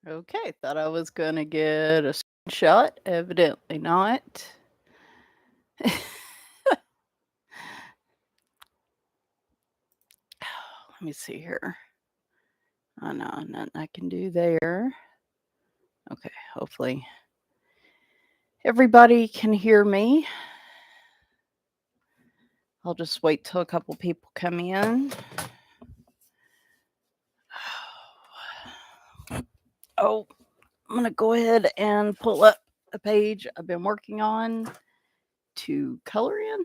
Okay, thought I was gonna get a screenshot. Evidently not. Let me see here. Oh no, nothing I can do there. Okay, hopefully everybody can hear me. I'll just wait till a couple people come in. Oh, I'm gonna go ahead and pull up a page I've been working on to color in.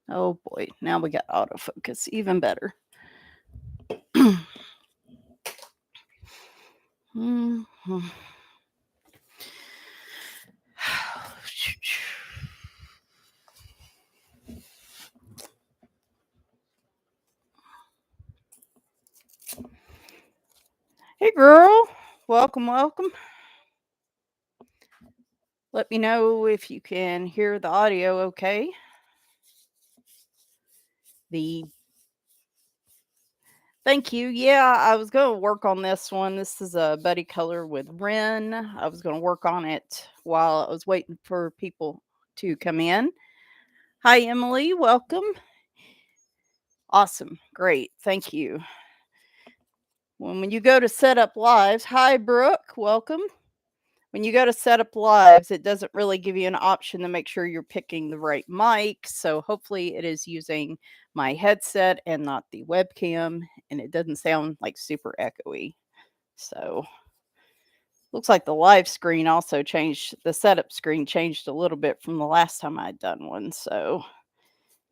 Oh boy, now we got autofocus, even better. Mhm. Hey girl, welcome, welcome. Let me know if you can hear the audio okay. Thank you. Yeah, I was going to work on this one. This is a buddy color with Ren. I was going to work on it while I was waiting for people to come in. Hi, Emily. Welcome. Awesome. Great. Thank you. When you go to set up lives, hi, Brooke. Welcome. When you go to set up lives, it doesn't really give you an option to make sure you're picking the right mic. So hopefully it is using my headset and not the webcam, and it doesn't sound like super echoey. So looks like the live screen also changed. The setup screen changed a little bit from the last time I'd done one. So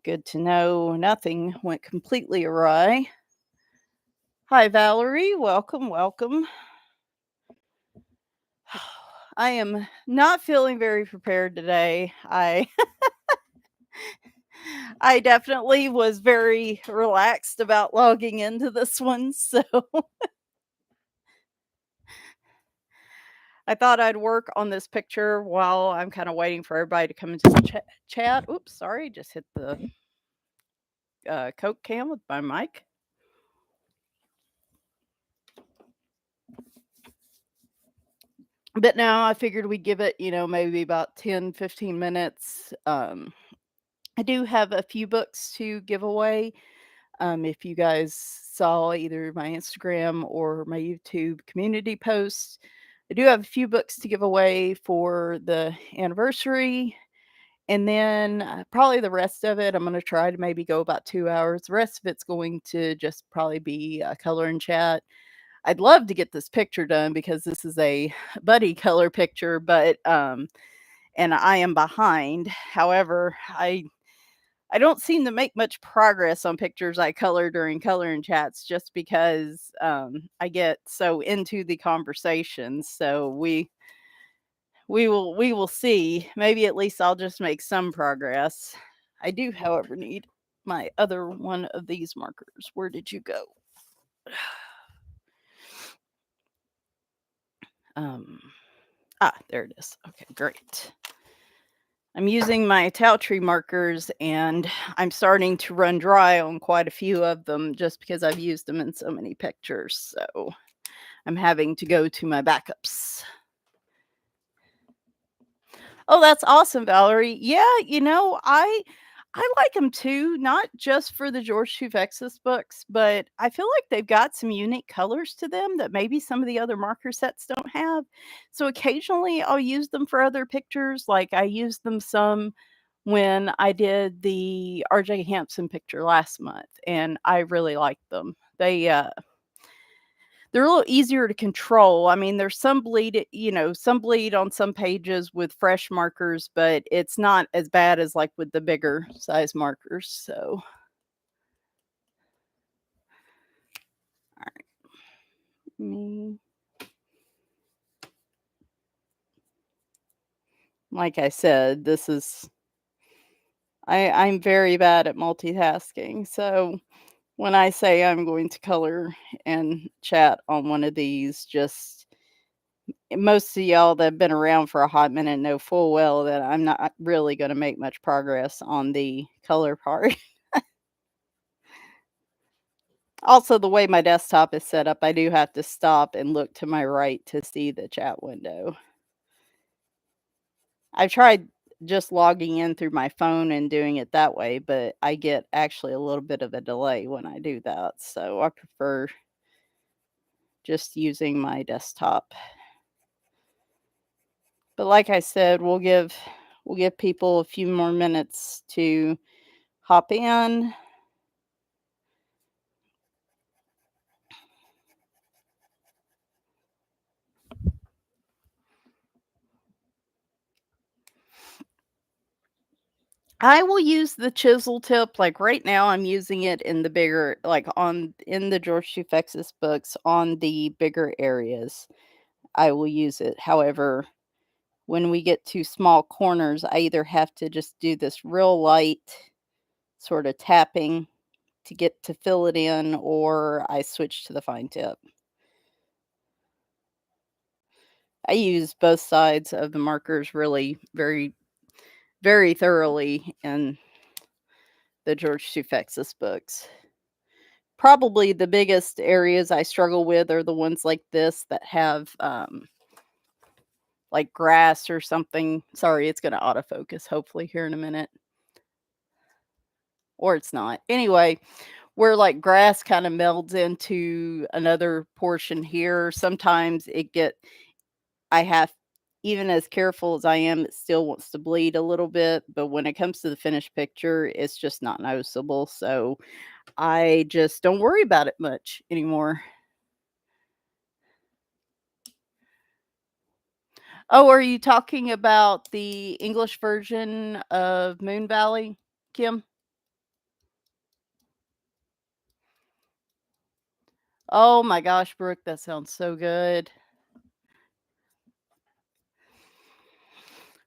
good to know nothing went completely awry. Hi, Valerie. Welcome, welcome. I am not feeling very prepared today. I definitely was very relaxed about logging into this one, so I thought I'd work on this picture while I'm kind of waiting for everybody to come into the chat. Oops, sorry, just hit the Coke can with my mic. But now I figured we'd give it, maybe about 10, 15 minutes. I do have a few books to give away. If you guys saw either my Instagram or my YouTube community posts, I do have a few books to give away for the anniversary. And then probably the rest of it, I'm going to try to maybe go about 2 hours. The rest of it's going to just probably be color and chat. I'd love to get this picture done because this is a buddy color picture, but and I am behind. However, I don't seem to make much progress on pictures I color during color and chats just because I get so into the conversation. So we will see. Maybe at least I'll just make some progress. I do, however, need my other one of these markers. Where did you go? There it is. Okay, great. I'm using my towel tree markers and I'm starting to run dry on quite a few of them just because I've used them in so many pictures. So I'm having to go to my backups. Oh, that's awesome, Valerie. Yeah, I like them too, not just for the George Tuvexis books, but I feel like they've got some unique colors to them that maybe some of the other marker sets don't have. So occasionally I'll use them for other pictures. Like I used them some when I did the RJ Hampson picture last month, and I really liked them. They're a little easier to control. I mean, there's some bleed, some bleed on some pages with fresh markers, but it's not as bad as like with the bigger size markers. So, all right. Like I said, I'm very bad at multitasking. So when I say I'm going to color and chat on one of these, just most of y'all that have been around for a hot minute know full well that I'm not really going to make much progress on the color part. Also, the way my desktop is set up, I do have to stop and look to my right to see the chat window. I've tried just logging in through my phone and doing it that way, but I get actually a little bit of a delay when I do that, so I prefer just using my desktop. But like I said, we'll give people a few more minutes to hop in. I will use the chisel tip, like, right now, I'm using it in the bigger like, on in the George Fex's books, on the bigger areas, I will use it. However, when we get to small corners, I either have to just do this real light sorta tapping to get to fill it in, or I switch to the fine tip. I use both sides of the markers really very, very thoroughly in the George Fex's books. Probably the biggest areas I struggle with are the ones like this that have, like grass or something. Sorry, it's gonna autofocus hopefully here in a minute. Or it's not. Anyway, where like grass kind of melds into another portion here, sometimes I have, even as careful as I am, it still wants to bleed a little bit. But when it comes to the finished picture, it's just not noticeable. So I just don't worry about it much anymore. Oh, are you talking about the English version of Moon Valley, Kim? Oh my gosh, Brooke, that sounds so good.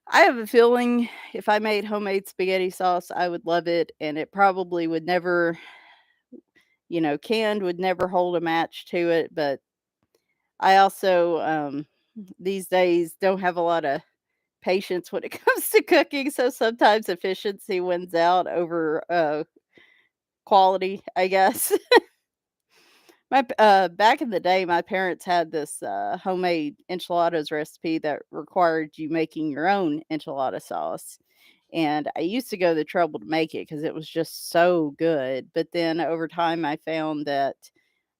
I have a feeling if I made homemade spaghetti sauce, I would love it, and it probably would never, canned would never hold a match to it. But I also, these days don't have a lot of patience when it comes to cooking, so sometimes efficiency wins out over quality, I guess. Back in the day, my parents had this, homemade enchiladas recipe that required you making your own enchilada sauce, and I used to go to the trouble to make it because it was just so good. But then over time, I found that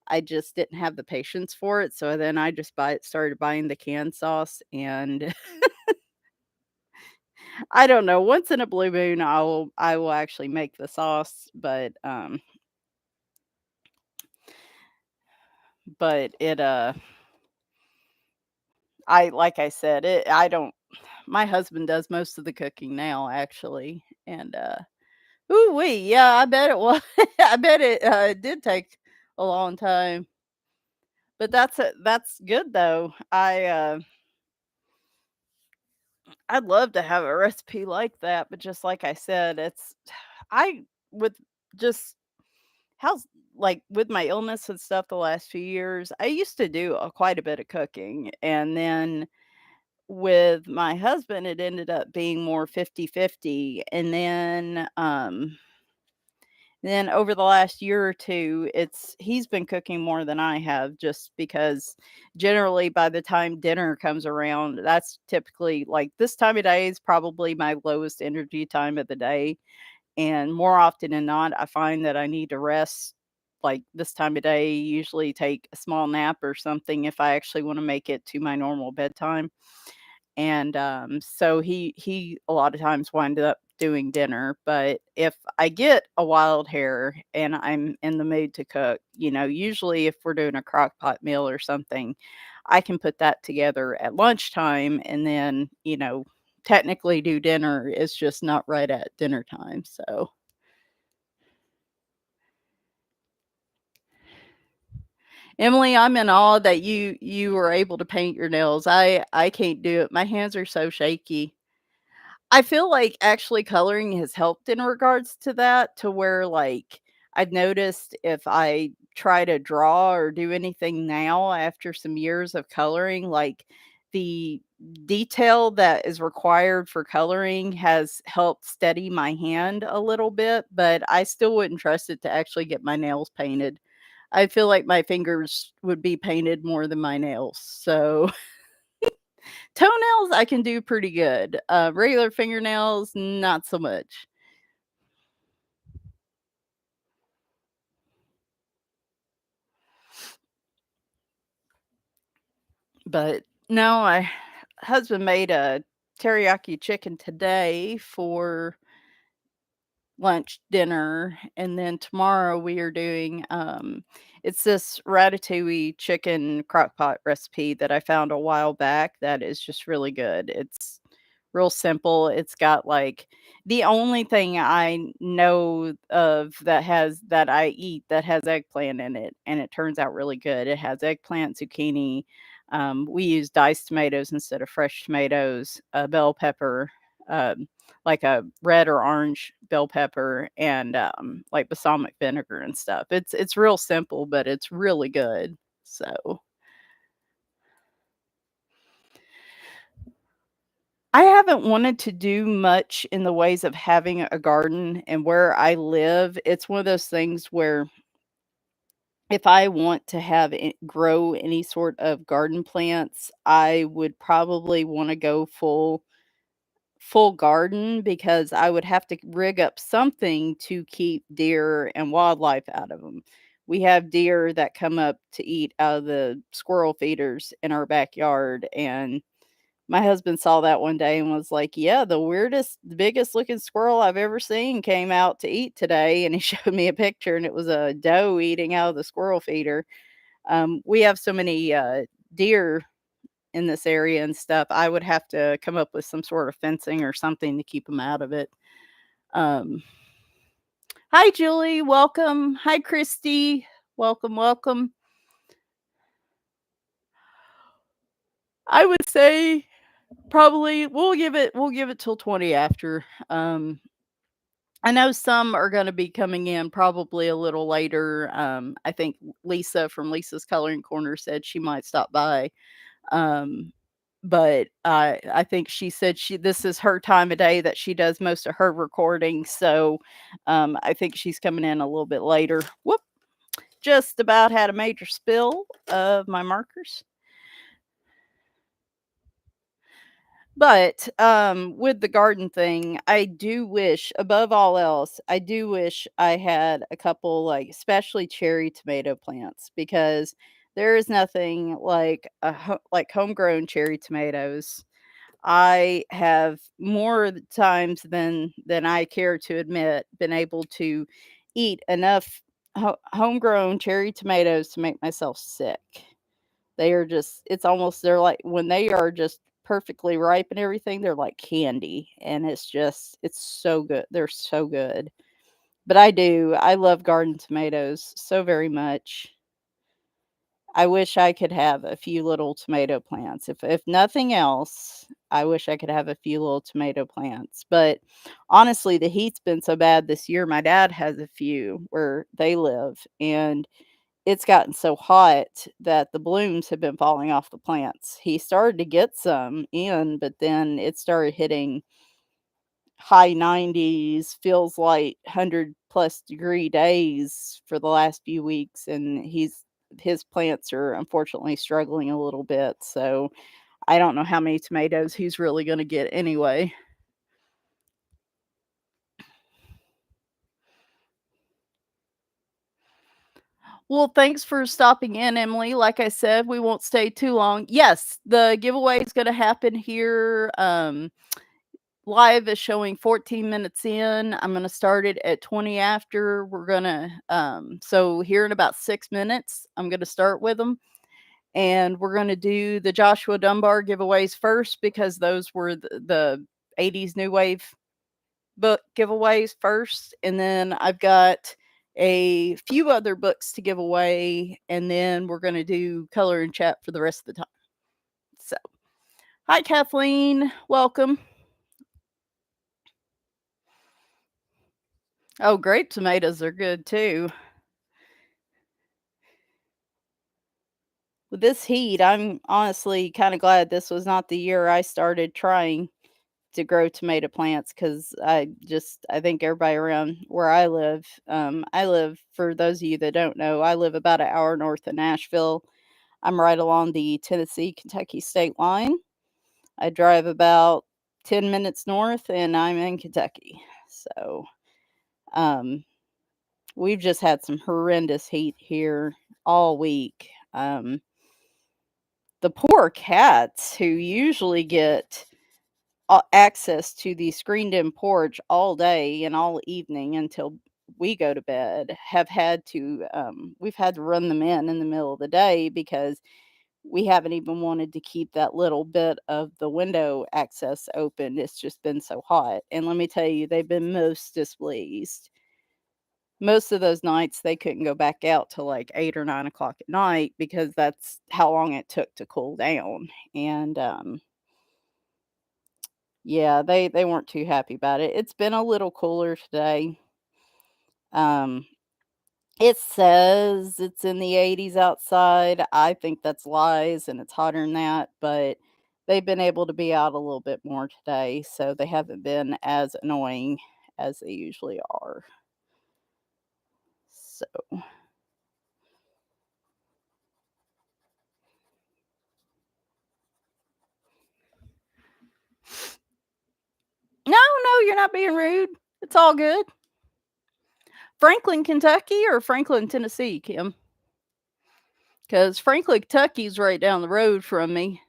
I just didn't have the patience for it, so then I just started buying the canned sauce, and I don't know, once in a blue moon, I will actually make the sauce, but I like I said, I don't my husband does most of the cooking now, actually, and, ooh-wee, yeah, I bet it was. I bet it did take a long time, but that's good, though. I'd love to have a recipe like that, but just like I said, I with just how's like, with my illness and stuff the last few years, I used to do, quite a bit of cooking, and then with my husband, it ended up being more 50-50, and then over the last year or 2, he's been cooking more than I have just because generally by the time dinner comes around, that's typically like, this time of day is probably my lowest energy time of the day, and more often than not, I find that I need to rest, like, this time of day, usually take a small nap or something if I actually wanna make it to my normal bedtime. And, so he a lot of times wind up doing dinner, but if I get a wild hair and I'm in the mood to cook, usually if we're doing a crock pot meal or something, I can put that together at lunchtime and then, technically do dinner. It's just not right at dinner time, so Emily, I'm in awe that you were able to paint your nails. I can't do it. My hands are so shaky. I feel like actually coloring has helped in regards to that, to where, like, I've noticed if I try to draw or do anything now after some years of coloring, like, the detail that is required for coloring has helped steady my hand a little bit, but I still wouldn't trust it to actually get my nails painted. I feel like my fingers would be painted more than my nails. So toenails I can do pretty good. Regular fingernails, not so much. But no, I husband made a teriyaki chicken today for lunch, dinner, and then tomorrow we are doing it's this ratatouille chicken crock pot recipe that I found a while back that is just really good. It's real simple. It's got like the only thing I know of that I eat that has eggplant in it, and it turns out really good. It has eggplant, zucchini. We use diced tomatoes instead of fresh tomatoes, bell pepper, like a red or orange bell pepper, and like balsamic vinegar and stuff. It's real simple, but it's really good. So I haven't wanted to do much in the ways of having a garden, and where I live, it's one of those things where if I want to have it grow any sort of garden plants, I would probably want to go full garden because I would have to rig up something to keep deer and wildlife out of them. We have deer that come up to eat out of the squirrel feeders in our backyard, and my husband saw that one day and was like, "Yeah, the biggest looking squirrel I've ever seen came out to eat today." And he showed me a picture, and it was a doe eating out of the squirrel feeder. We have so many deer in this area and stuff. I would have to come up with some sort of fencing or something to keep them out of it. Um, Hi, Julie. Welcome. Hi, Christy. Welcome, welcome. I would say probably we'll give it till 20 after. I know some are gonna be coming in probably a little later. I think Lisa from Lisa's Coloring Corner said she might stop by. Um, but I think she said this is her time of day that she does most of her recording, so, I think she's coming in a little bit later. Whoop, just about had a major spill of my markers. But, with the garden thing, I do wish, above all else, I do wish I had a couple, like, especially cherry tomato plants, because there is nothing like like homegrown cherry tomatoes. I have more times than I care to admit been able to eat enough homegrown cherry tomatoes to make myself sick. They are just they're like when they are just perfectly ripe and everything, they're like candy, and it's so good. They're so good. But I love garden tomatoes so very much. I wish I could have a few little tomato plants. If nothing else, I wish I could have a few little tomato plants. But honestly, the heat's been so bad this year. My dad has a few where they live, and it's gotten so hot that the blooms have been falling off the plants. He started to get some in, but then it started hitting high 90s, feels like 100 plus degree days for the last few weeks, and his plants are unfortunately struggling a little bit. So I don't know how many tomatoes he's really going to get anyway. Well, thanks for stopping in, Emily. Like I said, we won't stay too long. Yes, the giveaway is going to happen here. Live is showing 14 minutes in. I'm going to start it at 20 after. We're going to, so here in about 6 minutes, I'm going to start with them. And we're going to do the Joshua Dunbar giveaways first because those were the 80s New Wave book giveaways first. And then I've got a few other books to give away. And then we're going to do color and chat for the rest of the time. So, hi, Kathleen. Welcome. Oh, grape tomatoes are good too. With this heat, I'm honestly kind of glad this was not the year I started trying to grow tomato plants because I think everybody around where I live, for those of you that don't know, I live about an hour north of Nashville. I'm right along the Tennessee-Kentucky state line. I drive about 10 minutes north and I'm in Kentucky. So, um, we've just had some horrendous heat here all week. The poor cats who usually get access to the screened-in porch all day and all evening until we go to bed have had to, we've had to run them in the middle of the day because we haven't even wanted to keep that little bit of the window access open. It's just been so hot. And let me tell you, they've been most displeased. Most of those nights they couldn't go back out till like 8 or 9 o'clock at night because that's how long it took to cool down. And yeah, they weren't too happy about it. It's been a little cooler today. Um it says it's in the 80s outside. I think that's lies and it's hotter than that, but they've been able to be out a little bit more today, so they haven't been as annoying as they usually are. So, no, no, you're not being rude. It's all good. Franklin, Kentucky or Franklin, Tennessee, Kim? Because Franklin, Kentucky's right down the road from me.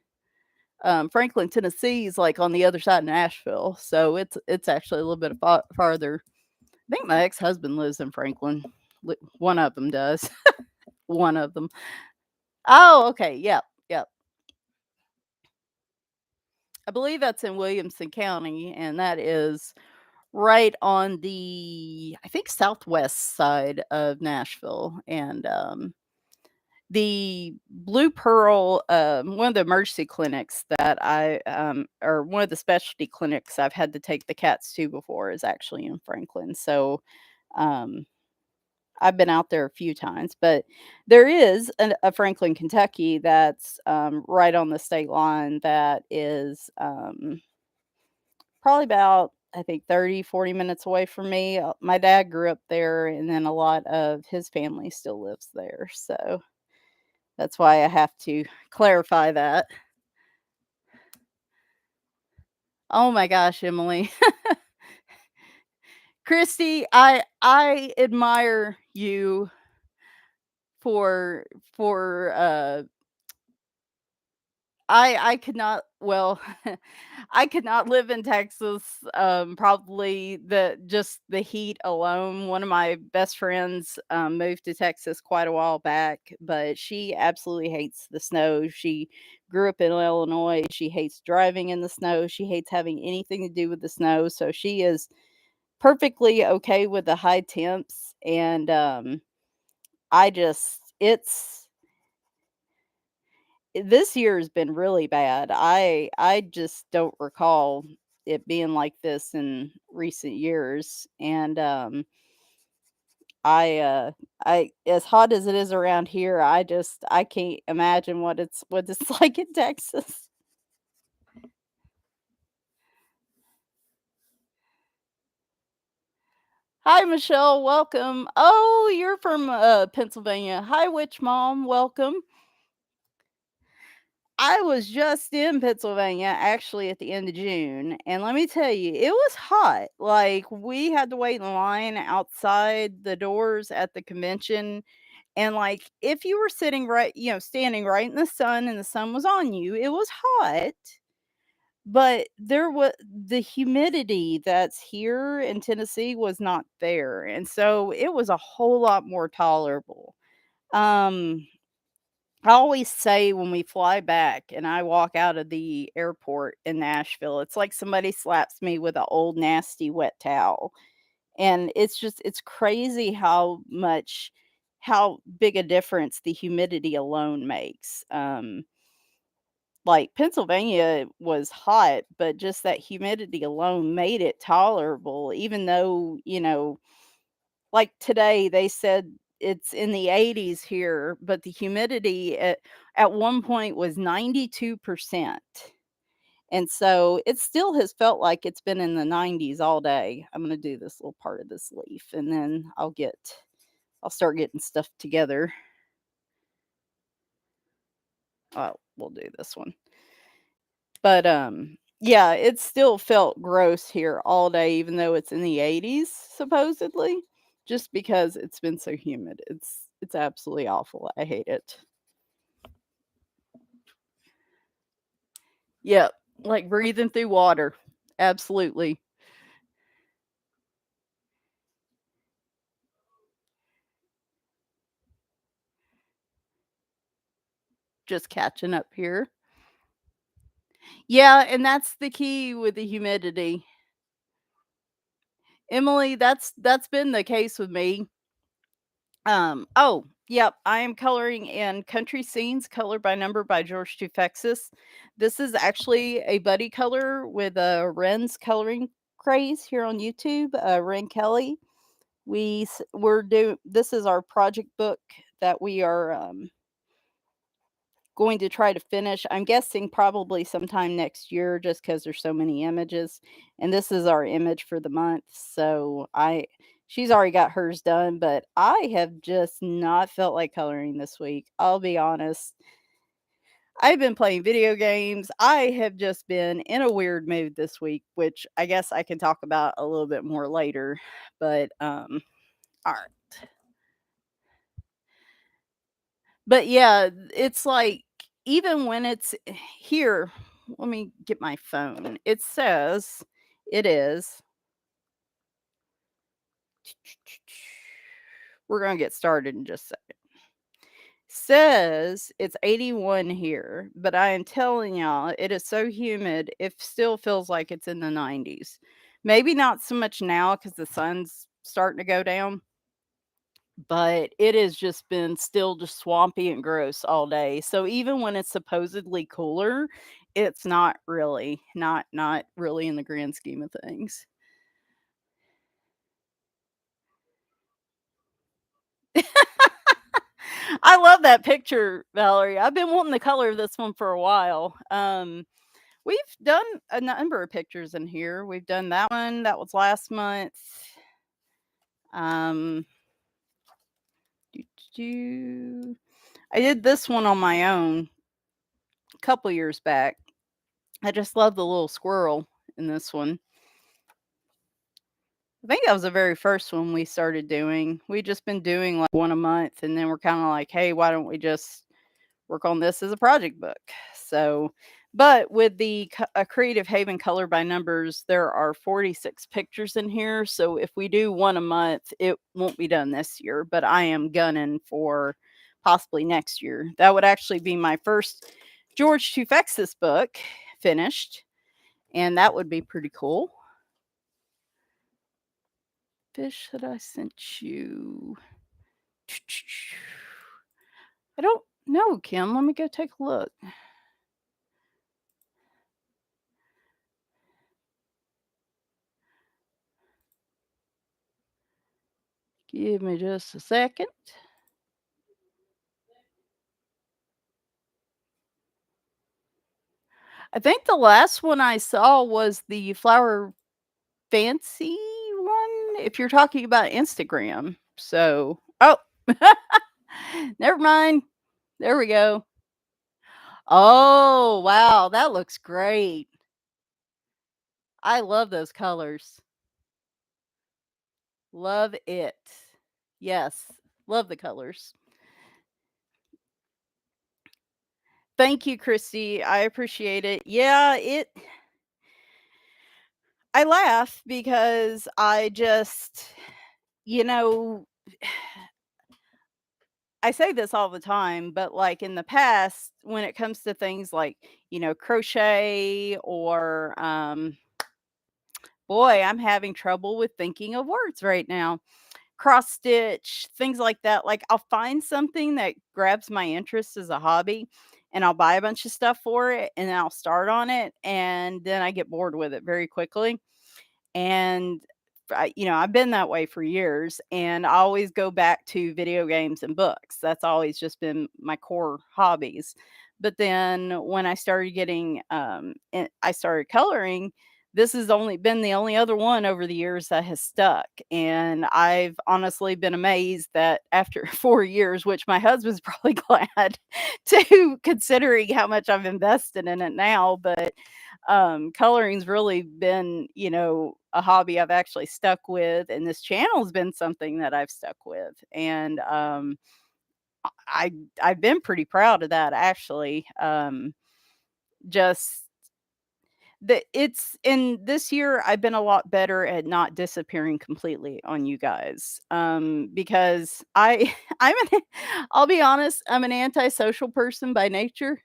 Franklin, Tennessee is like on the other side of Nashville, so it's actually a little bit farther. I think my ex-husband lives in Franklin. One of them does. One of them. Oh, okay. Yep. Yep. I believe that's in Williamson County, and that is right on the, I think, southwest side of Nashville. And the Blue Pearl, one of the emergency clinics that or one of the specialty clinics I've had to take the cats to before is actually in Franklin. So, um, I've been out there a few times, but there is a Franklin, Kentucky that's right on the state line that is probably about, I think, 30, 40 minutes away from me. My dad grew up there, and then a lot of his family still lives there. So that's why I have to clarify that. Oh my gosh, Emily. Christy, I admire you for for I could not, well, I could not live in Texas, probably just the heat alone. One of my best friends, moved to Texas quite a while back, but she absolutely hates the snow. She grew up in Illinois. She hates driving in the snow. She hates having anything to do with the snow, so she is perfectly okay with the high temps, and, I just it's this year has been really bad. I just don't recall it being like this in recent years, and, I, uh, I as hot as it is around here, I can't imagine what it's like in Texas. Hi, Michelle, welcome. Oh, you're from, Pennsylvania. Hi, Witch Mom, welcome. I was just in Pennsylvania actually at the end of June, and let me tell you, it was hot. Like, we had to wait in line outside the doors at the convention. And, like, if you were sitting right, standing right in the sun and the sun was on you, it was hot. But there was the humidity that's here in Tennessee was not there. And so it was a whole lot more tolerable. Um, I always say when we fly back and I walk out of the airport in Nashville, it's like somebody slaps me with an old nasty wet towel. And it's crazy how big a difference the humidity alone makes. Like Pennsylvania was hot, but just that humidity alone made it tolerable, even though, like today, they said it's in the 80s here, but the humidity at one point was 92%. And so it still has felt like it's been in the 90s all day. I'm going to do this little part of this leaf and then I'll start getting stuff together. Oh, we'll do this one. But yeah, it still felt gross here all day even though it's in the 80s supposedly, just because it's been so humid. It's absolutely awful. I hate it. Yep, like breathing through water. Absolutely. Just catching up here. Yeah, and that's the key with the humidity. Emily, that's been the case with me. Oh, yep, I am coloring in Country Scenes, Color by Number by George Tufexis. This is actually a buddy color with Ren's coloring craze here on YouTube, Ren Kelly. We're doing this is our project book that we are going to try to finish. I'm guessing probably sometime next year just because there's so many images. And this is our image for the month. So she's already got hers done, but I have just not felt like coloring this week. I'll be honest. I've been playing video games. I have just been in a weird mood this week, which I guess I can talk about a little bit more later. But all right. But yeah, it's like even when it's here, let me get my phone. It says it is. We're going to get started in just a second. Says it's 81 here, but I am telling y'all, it is so humid. It still feels like it's in the 90s. Maybe not so much now because the sun's starting to go down, but it has just been still just swampy and gross all day. So even when it's supposedly cooler, it's not really in the grand scheme of things. I love that picture, Valerie. I've been wanting the color of this one for a while. We've done a number of pictures in here. We've done that one. That was last month. Um, doo, doo, doo. I did this one on my own a couple years back. I just love the little squirrel in this one. I think that was the very first one we started doing. We just been doing like one a month, and then we're kind of like, hey, why don't we just work on this as a project book? So, but with the Creative Haven Color by Numbers, there are 46 pictures in here. So if we do one a month, it won't be done this year, but I am gunning for possibly next year. That would actually be my first George Tufexis book finished, and that would be pretty cool. Fish that I sent you. I don't know, Kim. Let me go take a look. Give me just a second. I think the last one I saw was the Flower Fancy one, if you're talking about Instagram. So, oh, never mind. There we go. Oh, wow. That looks great. I love those colors. Love it. Yes. Love the colors. Thank you, Christy. I appreciate it. Yeah, I laugh because I just, you know, I say this all the time, but like in the past, when it comes to things like, crochet or, boy, I'm having trouble with thinking of words right now. Cross stitch, things like that. Like I'll find something that grabs my interest as a hobby and I'll buy a bunch of stuff for it and then I'll start on it and then I get bored with it very quickly. And I've been that way for years and I always go back to video games and books. That's always just been my core hobbies. But then when I started getting, I started coloring, this has only been the only other one over the years that has stuck. And I've honestly been amazed that after 4 years, which my husband's probably glad to, considering how much I've invested in it now, but coloring's really been, a hobby I've actually stuck with, and this channel's been something that I've stuck with. And I I've been pretty proud of that actually. Just that it's in this year I've been a lot better at not disappearing completely on you guys. Because I'll be honest, I'm an antisocial person by nature.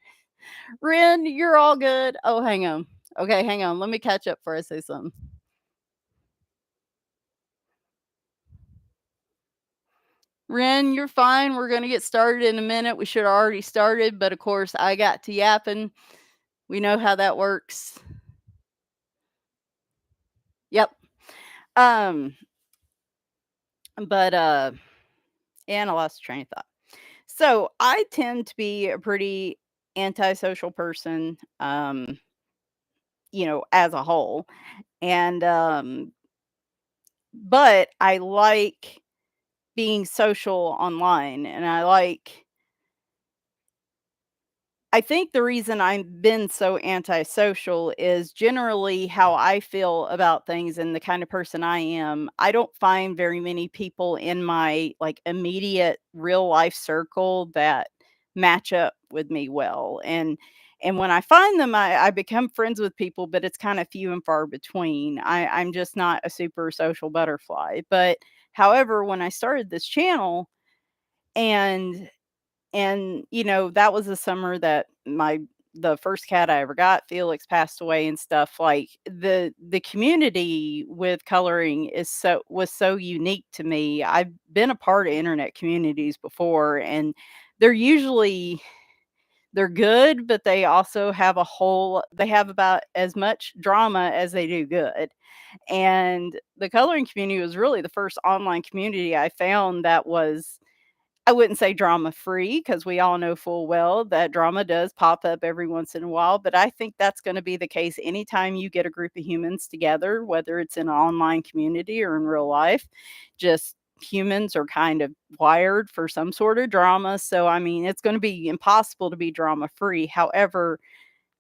Ren, you're all good. Oh, hang on. Okay, hang on. Let me catch up before I say something. Ren, you're fine. We're gonna get started in a minute. We should have already started, but of course I got to yapping. We know how that works. Yep. Um, but and I lost train of thought. So I tend to be a pretty antisocial person, as a whole. And but I like being social online, and I think the reason I've been so antisocial is generally how I feel about things and the kind of person I am. I don't find very many people in my like immediate real life circle that match up with me well. And when I find them, I become friends with people, but it's kind of few and far between. I'm just not a super social butterfly. But however, when I started this channel, and that was the summer that the first cat I ever got, Felix, passed away and stuff. Like the community with coloring was so unique to me. I've been a part of internet communities before, and they're usually they're good, but they have about as much drama as they do good. And the coloring community was really the first online community I found that was, I wouldn't say drama free, because we all know full well that drama does pop up every once in a while. But I think that's going to be the case anytime you get a group of humans together, whether it's in an online community or in real life. Just humans are kind of wired for some sort of drama. So, I mean, it's going to be impossible to be drama free. However,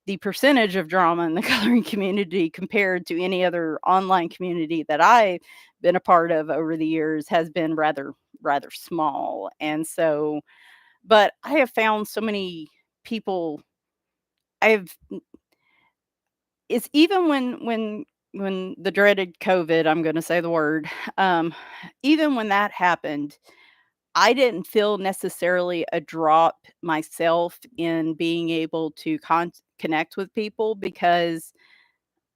the percentage of drama in the coloring community compared to any other online community that I've been a part of over the years has been rather small. And so, but I have found so many people. I've it's even when the dreaded COVID, I'm going to say the word, um, even when that happened, I didn't feel necessarily a drop myself in being able to connect with people, because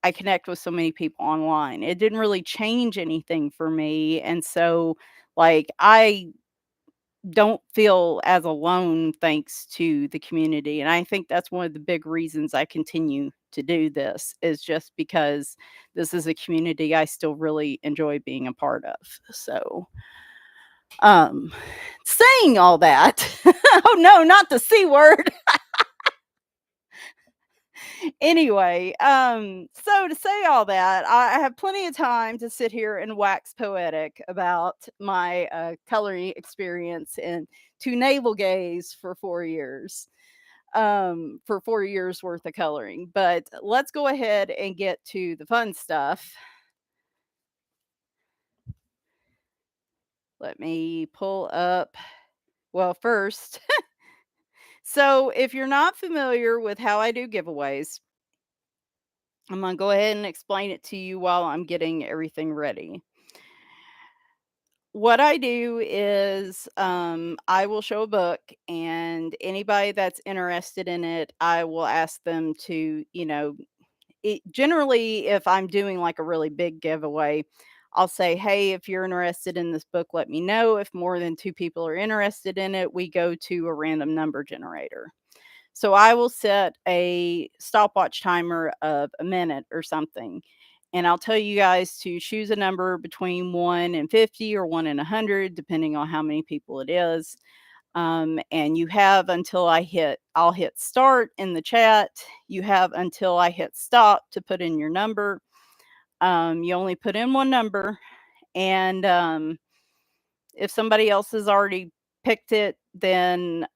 I connect with so many people online. It didn't really change anything for me. And so, like, I don't feel as alone thanks to the community. And I think that's one of the big reasons I continue to do this, is just because this is a community I still really enjoy being a part of. So, um, saying all that, oh no, not the C word. Anyway, so to say all that, I have plenty of time to sit here and wax poetic about my coloring experience and to navel gaze for 4 years worth of coloring. But let's go ahead and get to the fun stuff. Let me pull up. Well, first, so if you're not familiar with how I do giveaways, I'm going to go ahead and explain it to you while I'm getting everything ready. What I do is, I will show a book, and anybody that's interested in it, I will ask them to, generally, if I'm doing like a really big giveaway, I'll say, hey, if you're interested in this book, let me know. If more than two people are interested in it, we go to a random number generator. So I will set a stopwatch timer of a minute or something. And I'll tell you guys to choose a number between 1 and 50 or 1 and 100, depending on how many people it is. And you have until I'll hit start in the chat. You have until I hit stop to put in your number. You only put in one number, and if somebody else has already picked it, then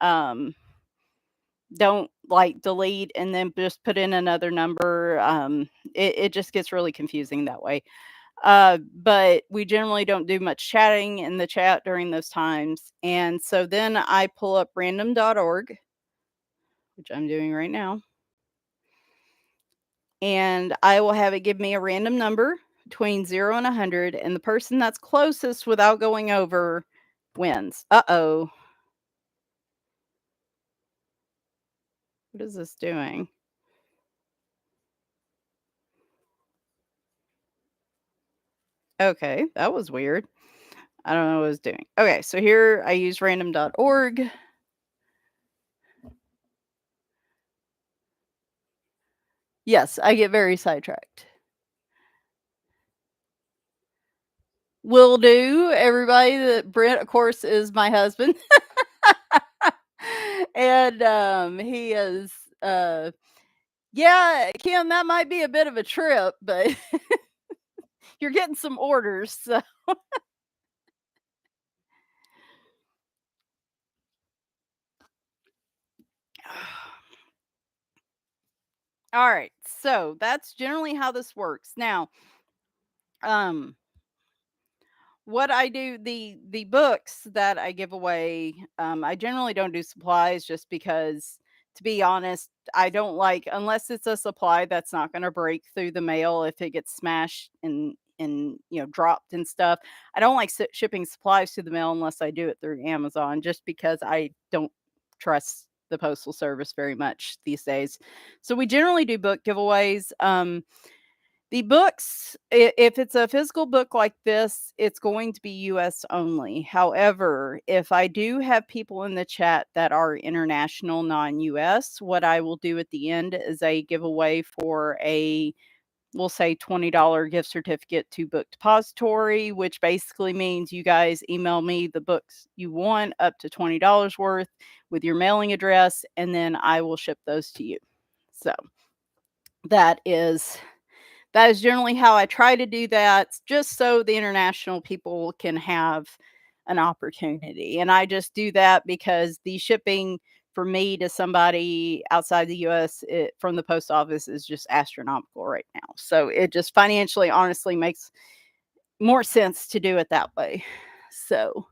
don't like delete and then just put in another number. It just gets really confusing that way. But we generally don't do much chatting in the chat during those times. And so then I pull up random.org, which I'm doing right now, and I will have it give me a random number between 0 and 100, and the person that's closest without going over wins. Uh-oh. What is this doing? Okay, that was weird. I don't know what it's doing. Okay, so here I use random.org. Yes, I get very sidetracked. Will do, everybody. That Brent, of course, is my husband. And he is yeah, Kim, that might be a bit of a trip, but you're getting some orders. So. All right. So that's generally how this works. Now, um what I do, the books that I give away, I generally don't do supplies just because, to be honest, I don't like, unless it's a supply that's not going to break through the mail if it gets smashed and dropped and stuff. I don't like shipping supplies to the mail unless I do it through Amazon, just because I don't trust the postal service very much these days. So we generally do book giveaways. The books, if it's a physical book like this, it's going to be US only. However, if I do have people in the chat that are international, non-US, what I will do at the end is a giveaway for a, we'll say $20 gift certificate to Book Depository, which basically means you guys email me the books you want up to $20 worth with your mailing address, and then I will ship those to you. So that is that is generally how I try to do that, just so the international people can have an opportunity. And I just do that because the shipping for me to somebody outside the US, from the post office, is just astronomical right now. So it just financially, honestly, makes more sense to do it that way. So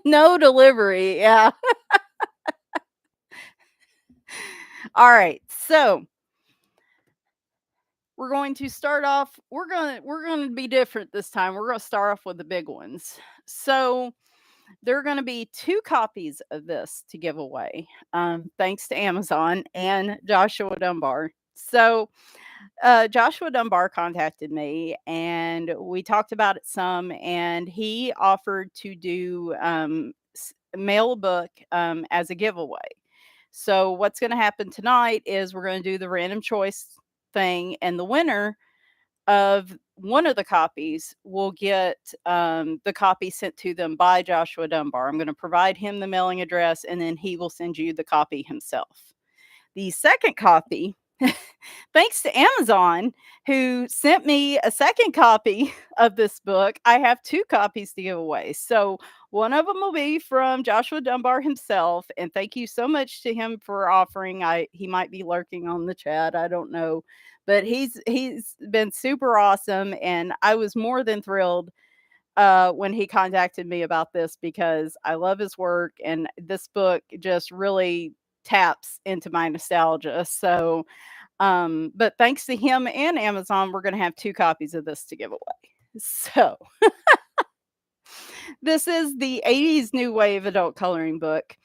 no delivery. Yeah. All right. So we're going to start off, we're going to be different this time. We're going to start off with the big ones. So there are going to be 2 copies of this to give away, thanks to Amazon and Joshua Dunbar. So Joshua Dunbar contacted me and we talked about it some, and he offered to do mail a book as a giveaway. So what's going to happen tonight is we're going to do the random choice thing, and the winner of one of the copies will get the copy sent to them by Joshua Dunbar. I'm going to provide him the mailing address, and then he will send you the copy himself. The second copy, thanks to Amazon, who sent me a second copy of this book, I have 2 copies to give away. So one of them will be from Joshua Dunbar himself, and thank you so much to him for offering. He might be lurking on the chat, I don't know, but he's been super awesome, and I was more than thrilled when he contacted me about this, because I love his work, and this book just really taps into my nostalgia. So, but thanks to him and Amazon, we're going to have 2 copies of this to give away. So, this is the 80s New Wave adult coloring book.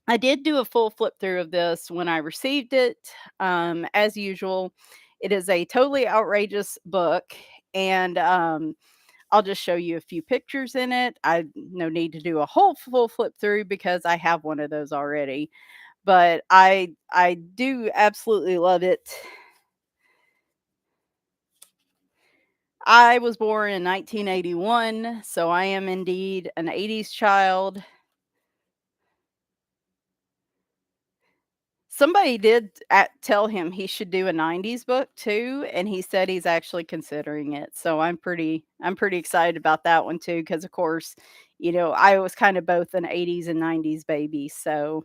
I did do a full flip through of this when I received it. As usual, it is a totally outrageous book, and I'll just show you a few pictures in it. I no need to do a whole full flip through because I have one of those already. But I do absolutely love it. I was born in 1981, so I am indeed an 80s child. somebody did tell him he should do a 90s book too, and he said he's actually considering it. So I'm pretty excited about that one too, because of course, I was kind of both an 80s and 90s baby. So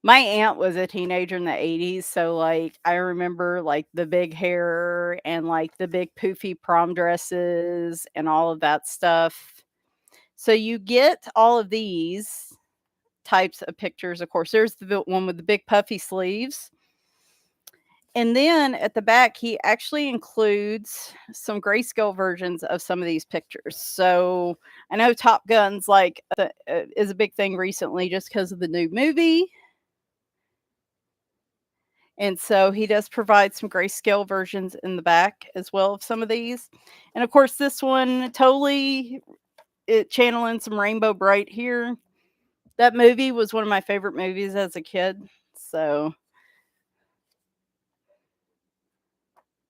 my aunt was a teenager in the 80s, so, like, I remember, like, the big hair and, like, the big poofy prom dresses and all of that stuff. So you get all of these types of pictures, of course, there's the one with the big puffy sleeves, and then at the back, he actually includes some grayscale versions of some of these pictures. So, I know Top Gun's, like, is a big thing recently just because of the new movie. And so he does provide some grayscale versions in the back as well of some of these. And of course, this one totally channeling some Rainbow Bright here. That movie was one of my favorite movies as a kid. So,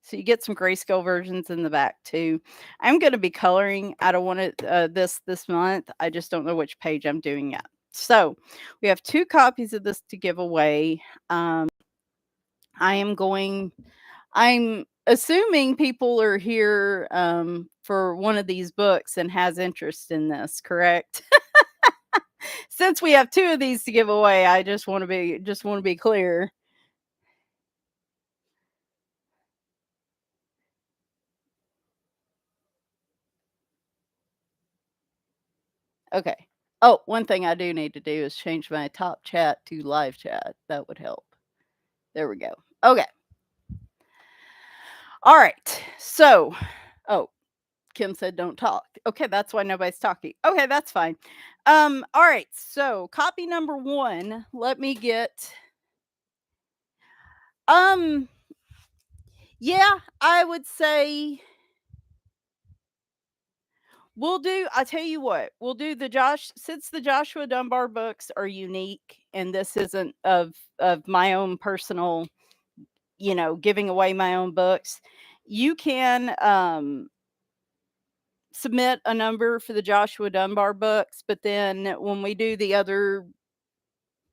so you get some grayscale versions in the back too. I'm going to be coloring out of one of this month. I just don't know which page I'm doing yet. So we have 2 copies of this to give away. I am going I'm assuming people are here, for one of these books and has interest in this, correct? Since we have 2 of these to give away, I just wanna be clear. Okay. Oh, one thing I do need to do is change my top chat to live chat. That would help. There we go. Okay. Alright. So oh, Kim said don't talk. Okay, that's why nobody's talking. Okay, that's fine. All right. So copy number 1, let me get um yeah, I would say I tell you what, we'll do the since the Joshua Dunbar books are unique and this isn't of my own personal, giving away my own books. You can submit a number for the Joshua Dunbar books, but then when we do the other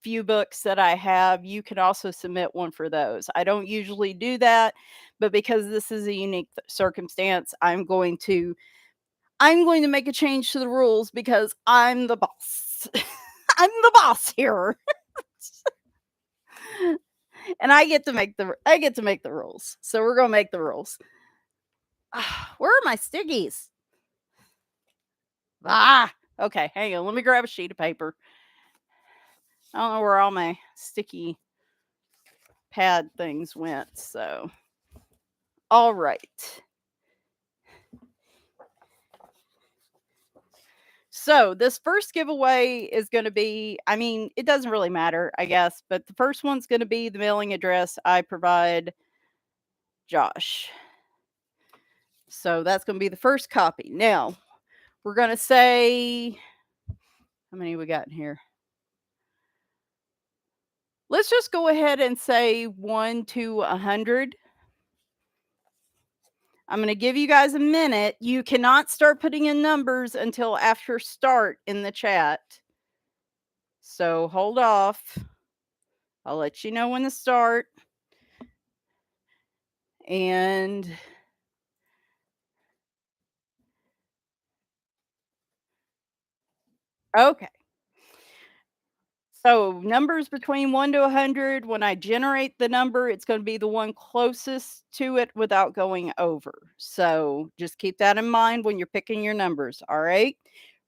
few books that I have, you can also submit one for those. I don't usually do that, but because this is a unique circumstance, I'm going to make a change to the rules because I'm the boss. I'm the boss here. And I get to make the rules. So we're going to make the rules. Where are my stickies? Okay, hang on. Let me grab a sheet of paper. I don't know where all my sticky pad things went. So, all right. So, this first giveaway is going to be, it doesn't really matter, I guess, but the first one's going to be the mailing address I provide Josh. So, that's going to be the first copy. Now, we're going to say, how many we got in here? Let's just go ahead and say 1 to 100. I'm going to give you guys a minute. You cannot start putting in numbers until after start in the chat. So hold off. I'll let you know when to start. And okay. So numbers between 1 to 100. When I generate the number, it's going to be the one closest to it without going over. So just keep that in mind when you're picking your numbers. All right.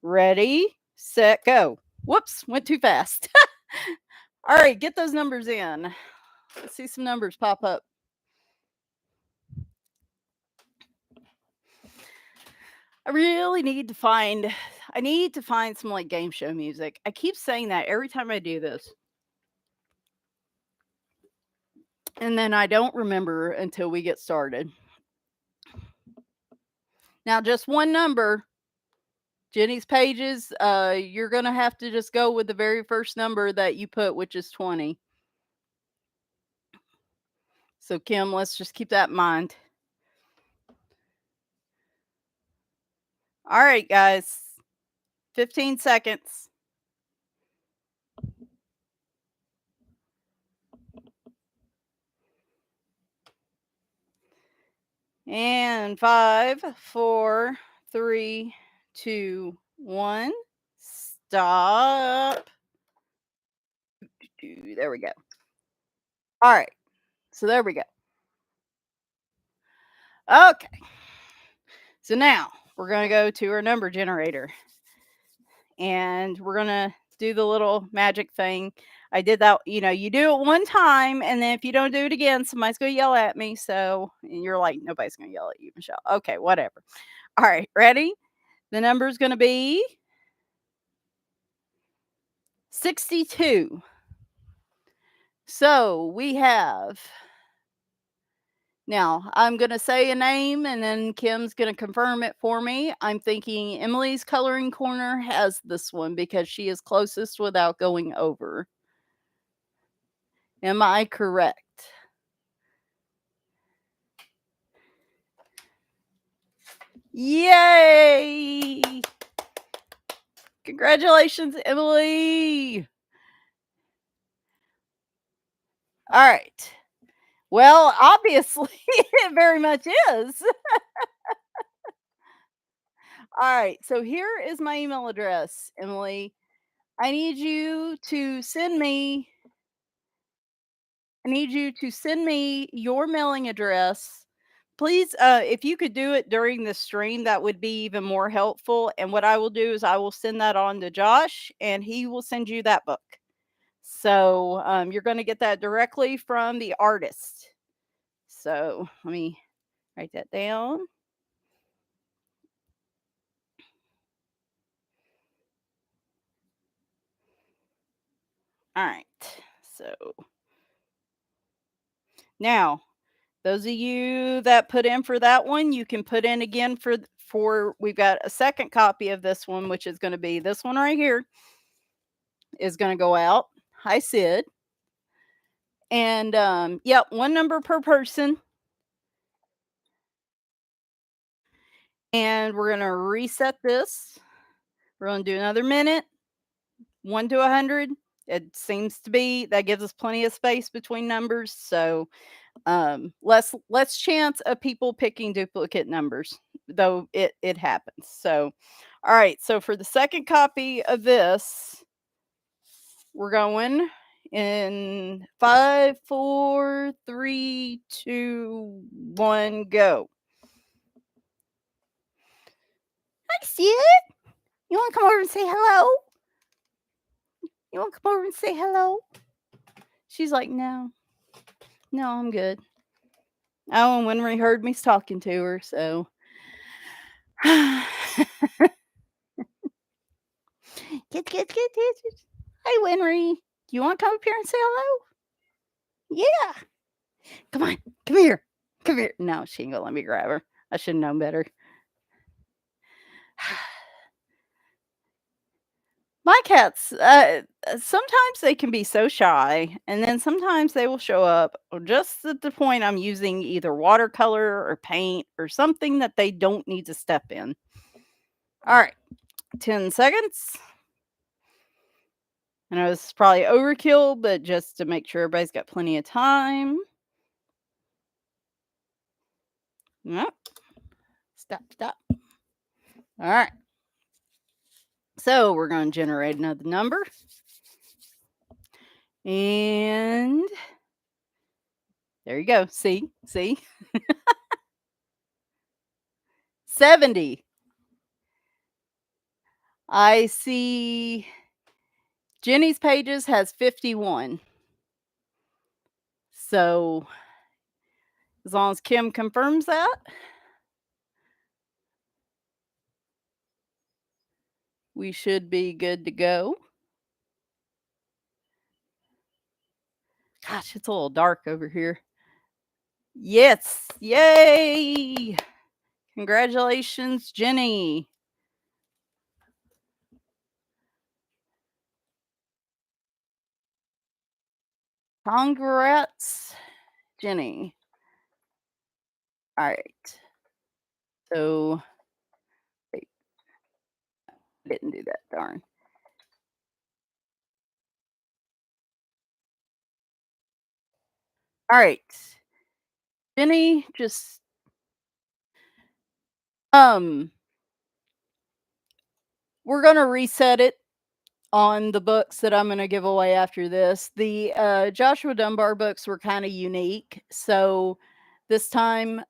Ready, set, go. Whoops, went too fast. All right, get those numbers in. Let's see some numbers pop up. I need to find some like game show music. I keep saying that every time I do this. And then I don't remember until we get started. Now, just one number, Jenny's pages, you're going to have to just go with the very first number that you put, which is 20. So, Kim, let's just keep that in mind. All right, guys, 15 seconds. And 5, 4, 3, 2, 1. Stop. There we go. All right. So there we go. Okay. So now we're going to go to our number generator and we're going to do the little magic thing. I did that, you do it one time, and then if you don't do it again, somebody's going to yell at me. So, and you're like, nobody's going to yell at you, Michelle. Okay, whatever. All right, ready? The number is going to be 62. So we have, now I'm going to say a name and then Kim's going to confirm it for me. I'm thinking Emily's Coloring Corner has this one because she is closest without going over. Am I correct? Yay! Congratulations, Emily. All right. Well, obviously, it very much is. All right. So here is my email address, Emily. I need you to send me your mailing address. Please, if you could do it during the stream, that would be even more helpful. And what I will do is I will send that on to Josh and he will send you that book. So you're going to get that directly from the artist. So let me write that down. All right. So now, those of you that put in for that one, you can put in again for we've got a second copy of this one, which is going to be this one right here is going to go out. Hi, Sid. And yep, one number per person. And we're going to reset this. We're going to do another minute, 1 to 100. It seems to be that gives us plenty of space between numbers. So less chance of people picking duplicate numbers, though it happens. So all right, so for the second copy of this, we're going in 5, 4, 3, 2, 1, go. Hi, Sid. You want to come over and say hello? You want to come over and say hello? She's like, no, I'm good. Oh, and Winry heard me talking to her, so Get. Hi, Winry. Do you want to come up here and say hello? Yeah. Come on. Come here. Come here. No, she ain't gonna let me grab her. I should have known better. My cats, sometimes they can be so shy, and then sometimes they will show up just at the point I'm using either watercolor or paint or something that they don't need to step in. All right, 10 seconds. I know this is probably overkill, but just to make sure everybody's got plenty of time. Yep. Stop. All right. So we're going to generate another number. And there you go. See? 70. I see Jenny's pages has 51. So as long as Kim confirms that, we should be good to go. Gosh, it's a little dark over here. Yes. Yay. Congratulations, Jenny. Congrats, Jenny. All right. So, wait, I didn't do that. Darn. All right. Jenny, just Um, we're gonna reset it on the books that I'm gonna give away after this. The Joshua Dunbar books were kind of unique, so this time,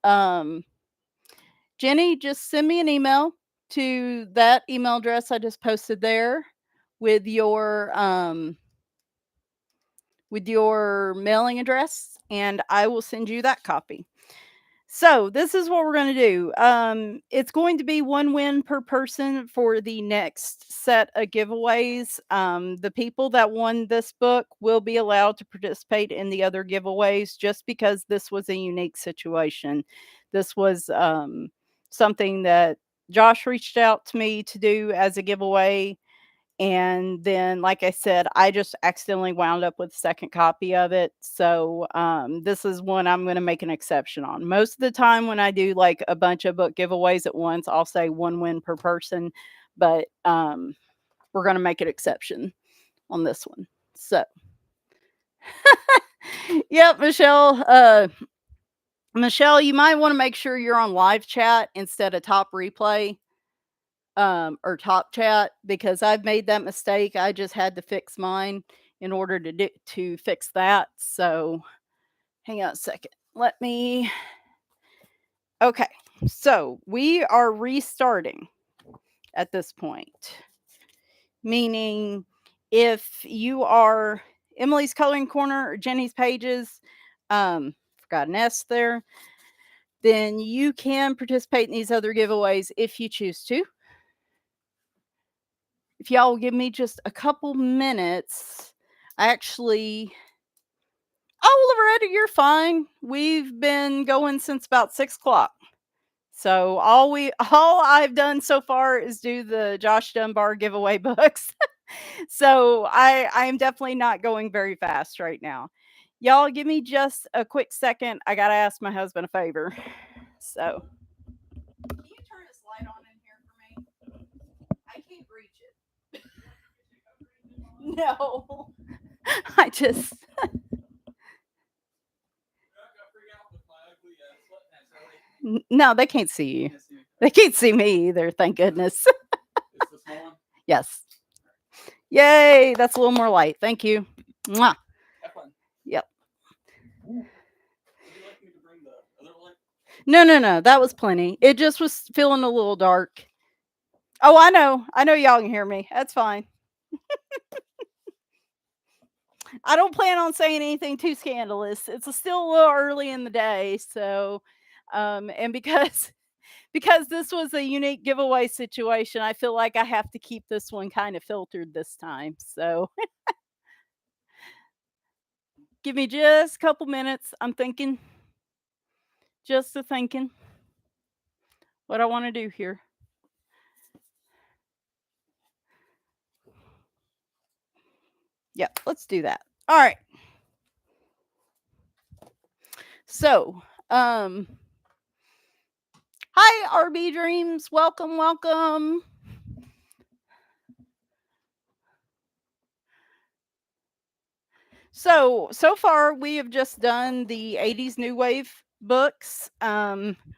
Jenny, just send me an email to that email address I just posted there with your mailing address, and I will send you that copy. So this is what we're going to do. It's going to be one win per person for the next set of giveaways. The people that won this book will be allowed to participate in the other giveaways just because this was a unique situation. This was something that Josh reached out to me to do as a giveaway. And then, like I said, I just accidentally wound up with a second copy of it. So this is one I'm going to make an exception on. Most of the time, when I do like a bunch of book giveaways at once, I'll say one win per person. But we're going to make an exception on this one. So, yep, Michelle. Michelle, you might want to make sure you're on live chat instead of top replay. Or top chat, because I've made that mistake. I just had to fix mine in order to fix that. So hang on a second. Let me. Okay, so we are restarting at this point, meaning if you are Emily's Coloring Corner or Jenny's Pages, forgot an S there, then you can participate in these other giveaways if you choose to. If y'all will give me just a couple minutes, actually. Oh, Loretta, you're fine. We've been going since about 6 o'clock. So all I've done so far is do the Josh Dunbar giveaway books. So I am definitely not going very fast right now. Y'all give me just a quick second. I gotta ask my husband a favor. So can you turn this light on in here for me? I can't reach it. No. I just no, they can't see you. They can't see me either, thank goodness. Yes. Yay, that's a little more light. Thank you. Mwah. Yep. No. That was plenty. It just was feeling a little dark. Oh, I know. I know y'all can hear me. That's fine. I don't plan on saying anything too scandalous. It's still a little early in the day, so and because this was a unique giveaway situation, I feel like I have to keep this one kind of filtered this time. So give me just a couple minutes. I'm thinking, just a thinking what I want to do here. Yeah, let's do that. All right. So, hi, RB Dreams. Welcome, welcome. So far we have just done the 80s New Wave books.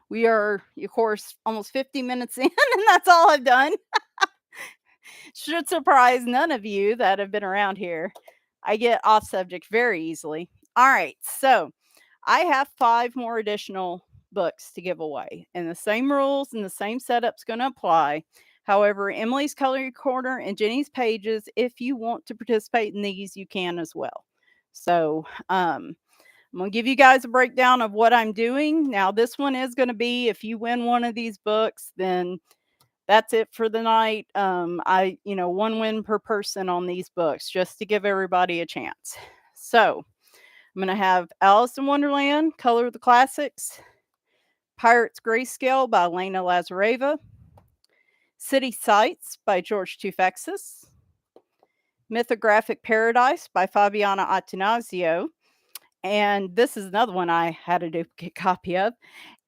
We are, of course, almost 50 minutes in, and that's all I've done. Should surprise none of you that have been around here. I get off subject very easily. All right, so I have 5 more additional books to give away, and the same rules and the same setup's going to apply. However, Emily's Coloring Corner and Jenny's Pages, if you want to participate in these, you can as well. So, I'm going to give you guys a breakdown of what I'm doing. Now, this one is going to be, if you win one of these books, then that's it for the night. One win per person on these books, just to give everybody a chance. So, I'm going to have Alice in Wonderland, Color of the Classics, Pirates Grayscale by Elena Lazareva, City Sights by George Tufexis, Mythographicparadise by Fabiana Attanasio. And this is another one I had a duplicate copy of.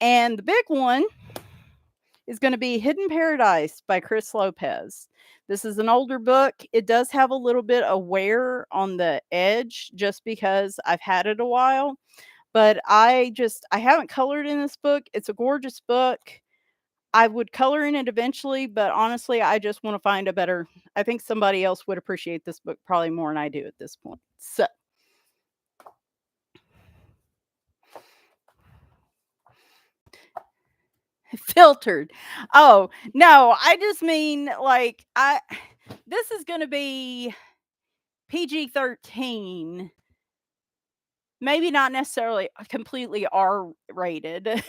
And the big one is going to be Hidden Paradise by Chris Lopez. This is an older book. It does have a little bit of wear on the edge just because I've had it a while. But I haven't colored in this book. It's a gorgeous book. I would color in it eventually, but honestly, I just wanna find a better I think somebody else would appreciate this book probably more than I do at this point. So filtered. Oh, no, I just mean, like, I this is gonna be PG-13, maybe not necessarily a completely R-rated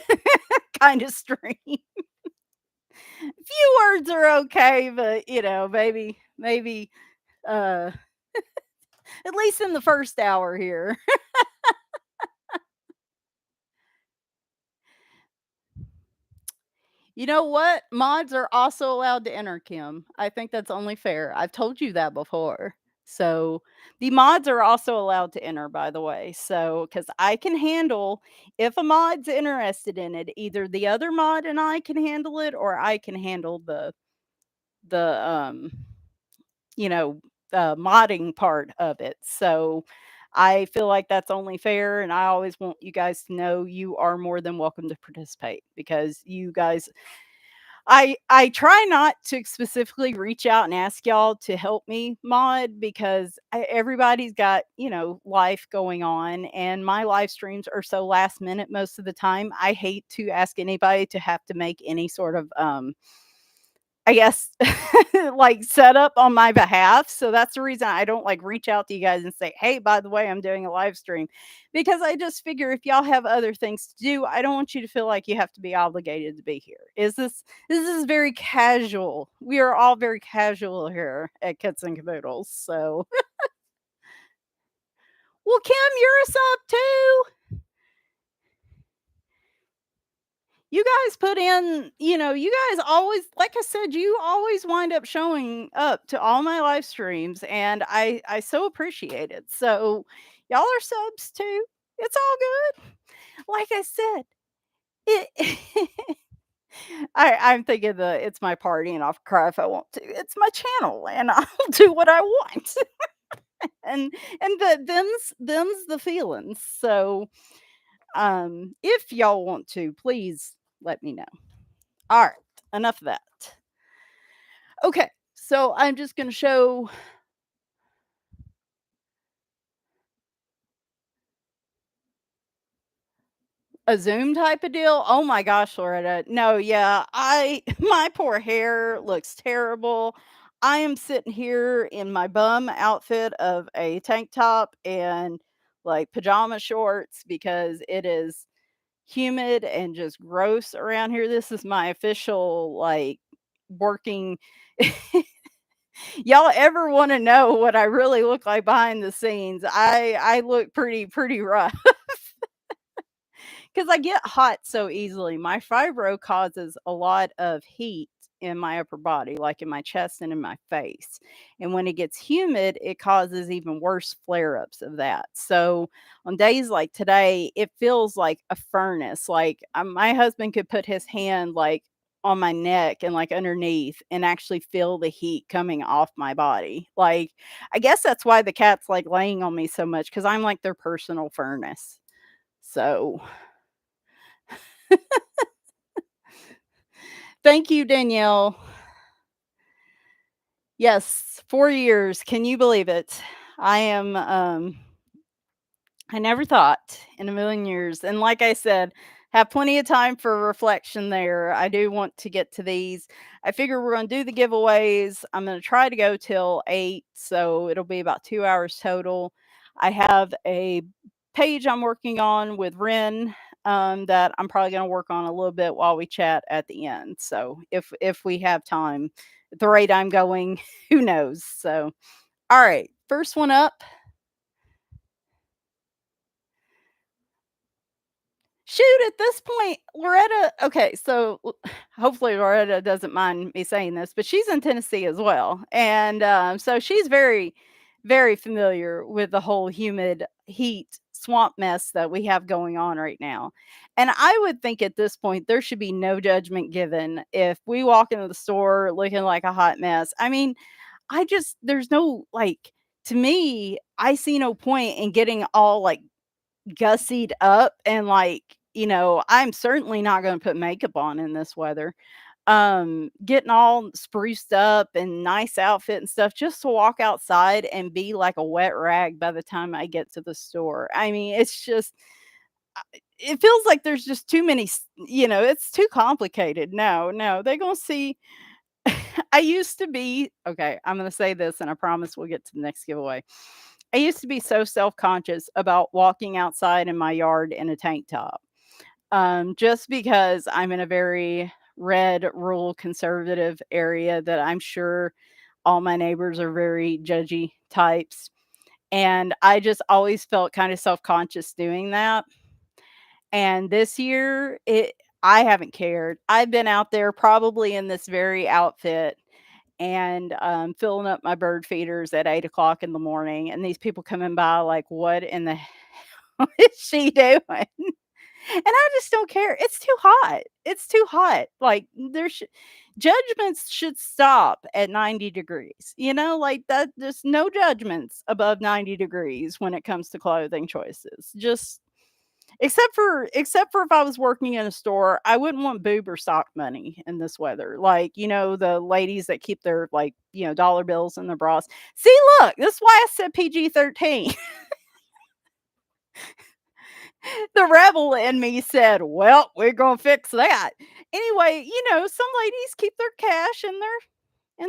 kinda stream. Few words are okay, but, maybe, uh, at least in the first hour here. You know what? Mods are also allowed to enter, Kim. I think that's only fair. I've told you that before. So, the mods are also allowed to enter, by the way. So, because I can handle if a mod's interested in it, either the other mod and I can handle it, or I can handle the you know, modding part of it. So, I feel like that's only fair, and I always want you guys to know you are more than welcome to participate because you guys I try not to specifically reach out and ask y'all to help me mod because everybody's got, life going on and my live streams are so last minute most of the time. I hate to ask anybody to have to make any sort of I guess, like, set up on my behalf, so that's the reason I don't, like, reach out to you guys and say, "Hey, by the way, I'm doing a live stream," because I just figure if y'all have other things to do, I don't want you to feel like you have to be obligated to be here. This is very casual. We are all very casual here at Kits and Caboodles, so well, Kim, you're a sub too. You guys put in, you guys always like I said, you always wind up showing up to all my live streams and I so appreciate it. So y'all are subs too. It's all good. Like I said, it I'm thinking it's my party and I'll cry if I want to. It's my channel and I'll do what I want. and them's the feelings. So if y'all want to, please let me know. All right, enough of that. Okay, so I'm just going to show a Zoom type of deal. Oh my gosh, Loretta. No, yeah, my poor hair looks terrible. I am sitting here in my bum outfit of a tank top and like pajama shorts because it is humid and just gross around here. This is my official like working y'all ever want to know what I really look like behind the scenes? I look pretty rough because I get hot so easily. My fibro causes a lot of heat in my upper body, like in my chest and in my face. And when it gets humid, it causes even worse flare ups of that. So on days like today, it feels like a furnace. Like my husband could put his hand like on my neck and like underneath and actually feel the heat coming off my body. Like, I guess that's why the cats like laying on me so much because I'm like their personal furnace. So, thank you, Danielle. Yes, 4 years. Can you believe it? I am, I never thought in a million years. And like I said, have plenty of time for reflection there. I do want to get to these. I figure we're going to do the giveaways. I'm going to try to go till 8. So it'll be about 2 hours total. I have a page I'm working on with Ren that I'm probably going to work on a little bit while we chat at the end. So if we have time, at the rate I'm going, who knows? So, all right, first one up. Shoot, at this point, Loretta okay, so hopefully Loretta doesn't mind me saying this, but she's in Tennessee as well. And so she's very, very familiar with the whole humid heat swamp mess that we have going on right now. And I would think at this point there should be no judgment given if we walk into the store looking like a hot mess. I mean, there's no like to me, I see no point in getting all like gussied up and like, I'm certainly not gonna put makeup on in this weather. getting all spruced up and nice outfit and stuff just to walk outside and be like a wet rag by the time I get to the store. I mean, it's just it feels like there's just too many, it's too complicated. No, no, they're gonna see. I used to be okay. I'm gonna say this, and I promise we'll get to the next giveaway. I used to be so self conscious about walking outside in my yard in a tank top, just because I'm in a very red, rural, conservative area that I'm sure all my neighbors are very judgy types. And I just always felt kind of self conscious doing that. And this year, I haven't cared. I've been out there probably in this very outfit and filling up my bird feeders at 8 o'clock in the morning. And these people coming by like, what in the hell is she doing? And I just don't care. It's too hot. It's too hot. Like judgments should stop at 90 degrees. Like that there's no judgments above 90 degrees when it comes to clothing choices. Just except for if I was working in a store, I wouldn't want boob or sock money in this weather. Like, the ladies that keep their like, dollar bills in their bras. See, look, this is why I said PG-13. The rebel in me said, "Well, we're gonna fix that." Anyway, some ladies keep their cash in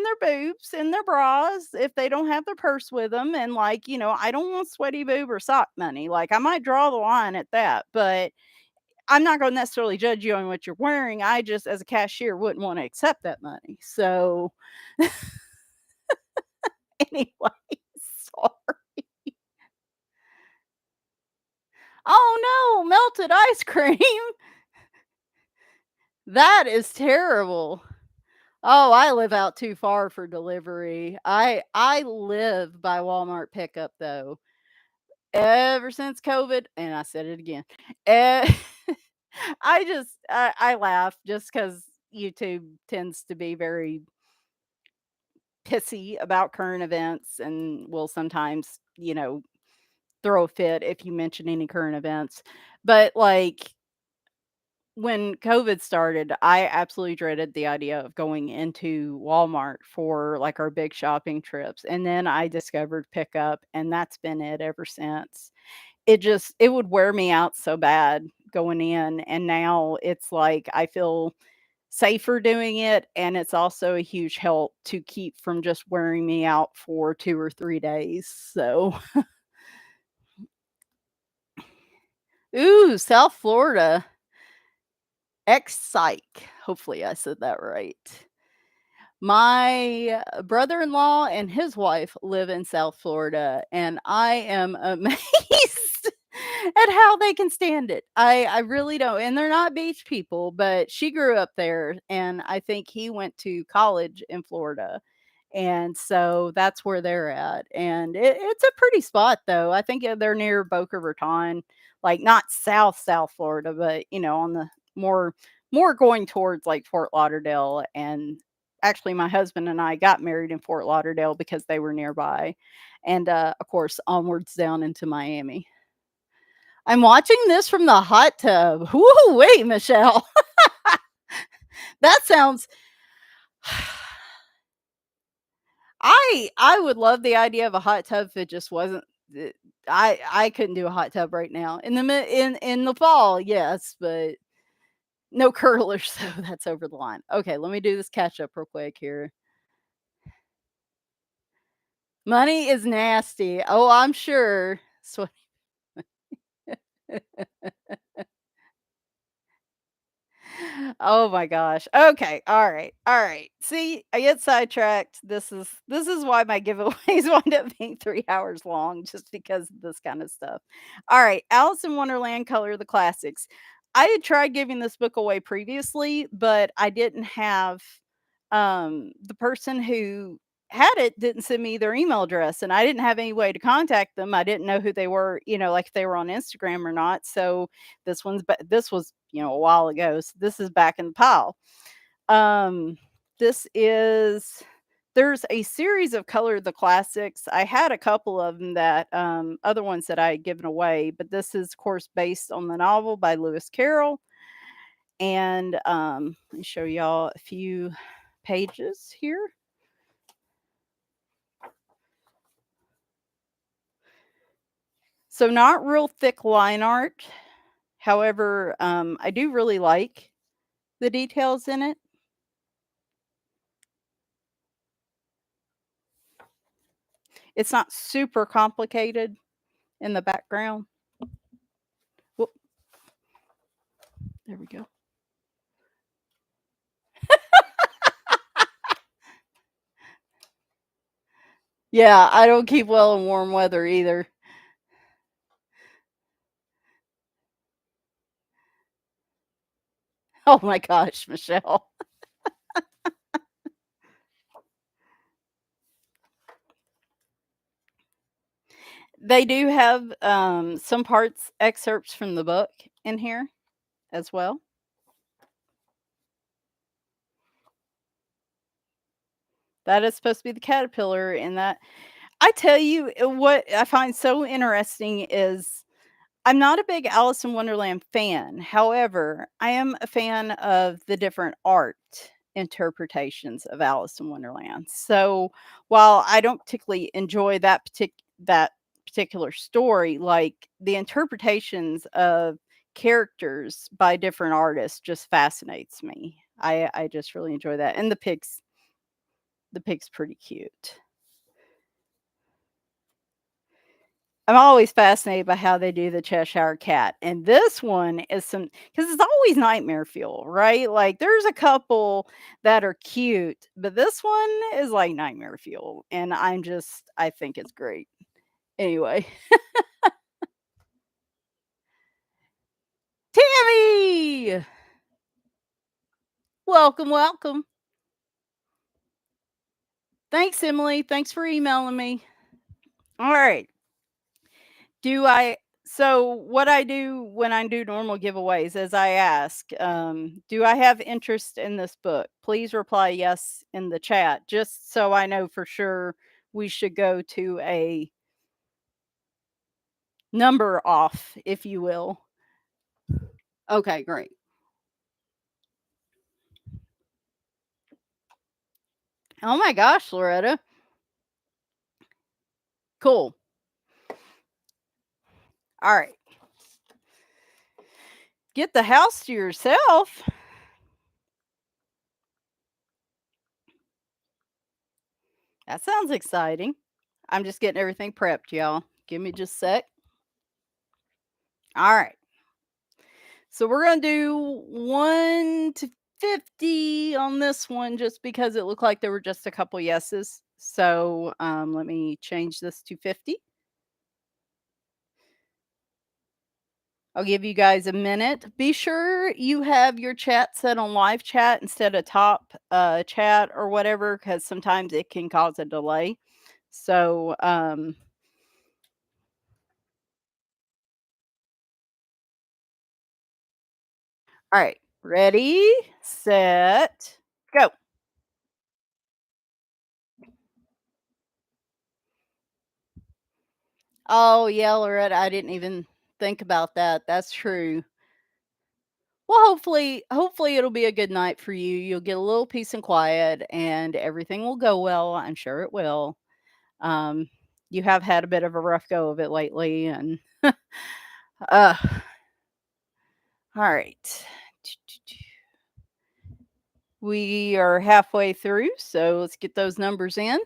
their boobs, in their bras, if they don't have their purse with them, and, like, I don't want sweaty boob or sock money. Like, I might draw the line at that, but I'm not gonna necessarily judge you on what you're wearing. I just, as a cashier, wouldn't wanna accept that money. So, anyway, sorry. Oh, no, melted ice cream. That is terrible. Oh, I live out too far for delivery. I live by Walmart pickup, though. Ever since COVID, and I said it again, eh, I laugh just because YouTube tends to be very pissy about current events and will sometimes, throw a fit if you mention any current events. But, like, when COVID started, I absolutely dreaded the idea of going into Walmart for, like, our big shopping trips, and then I discovered pickup, and that's been it ever since. It would wear me out so bad going in, and now it's like I feel safer doing it, and it's also a huge help to keep from just wearing me out for 2 or 3 days, so Ooh, South Florida. Ex-psych. Hopefully I said that right. My brother-in-law and his wife live in South Florida, and I am amazed at how they can stand it. I really don't, and they're not beach people, but she grew up there, and I think he went to college in Florida, and so that's where they're at, and it's a pretty spot, though. I think, they're near Boca Raton, like, not South Florida, but, on the more going towards, like, Fort Lauderdale, and actually, my husband and I got married in Fort Lauderdale because they were nearby, and, of course, onwards down into Miami. I'm watching this from the hot tub. Woo-wee, Michelle. That sounds I would love the idea of a hot tub if it just wasn't I couldn't do a hot tub right now. In the fall, yes, but no curlers, so that's over the line. Okay, let me do this catch up real quick here. Money is nasty. Oh, I'm sure. So oh my gosh. Okay. All right. All right. See, I get sidetracked. This is why my giveaways wind up being 3 hours long, just because of this kind of stuff. All right. Alice in Wonderland Color the Classics. I had tried giving this book away previously, but I didn't have the person who had it didn't send me their email address, and I didn't have any way to contact them. I didn't know who they were, like if they were on Instagram or not. So this was, a while ago. So this is back in the pile. Um this is There's a series of Color the Classics. I had a couple of them that other ones that I had given away, but this is of course based on the novel by Lewis Carroll. And let me show y'all a few pages here. So not real thick line art. However, I do really like the details in it. It's not super complicated in the background. Whoop, there we go. Yeah, I don't keep well in warm weather either. Oh my gosh, Michelle. They do have some parts excerpts from the book in here as well. That is supposed to be the caterpillar, and that I tell you what I find so interesting is I'm not a big Alice in Wonderland fan. However, I am a fan of the different art interpretations of Alice in Wonderland. So while I don't particularly enjoy that particular story, like the interpretations of characters by different artists just fascinates me. I just really enjoy that. And the pig's pretty cute. I'm always fascinated by how they do the Cheshire Cat, and this one is some because it's always nightmare fuel, right? Like, there's a couple that are cute, but this one is like nightmare fuel, and I think it's great. Anyway, Tammy! Welcome, welcome. Thanks, Emily. Thanks for emailing me. All right. Do I so what I do when I do normal giveaways is I ask, do I have interest in this book? Please reply yes in the chat, just so I know for sure we should go to a number off, if you will. Okay, great. Oh my gosh, Loretta. Cool. All right. Get the house to yourself. That sounds exciting. I'm just getting everything prepped, y'all. Give me just a sec. All right. So we're going to do 1 to 50 on this one just because it looked like there were just a couple yeses. So let me change this to 50. I'll give you guys a minute. Be sure you have your chat set on live chat instead of top chat or whatever, because sometimes it can cause a delay. So, all right, ready, set, go. Oh, yeah, Loretta, I didn't even think about that. That's true. Well, hopefully it'll be a good night for you. You'll get a little peace and quiet and everything will go well. I'm sure it will. Um, you have had a bit of a rough go of it lately and uh all right. We are halfway through, so let's get those numbers in.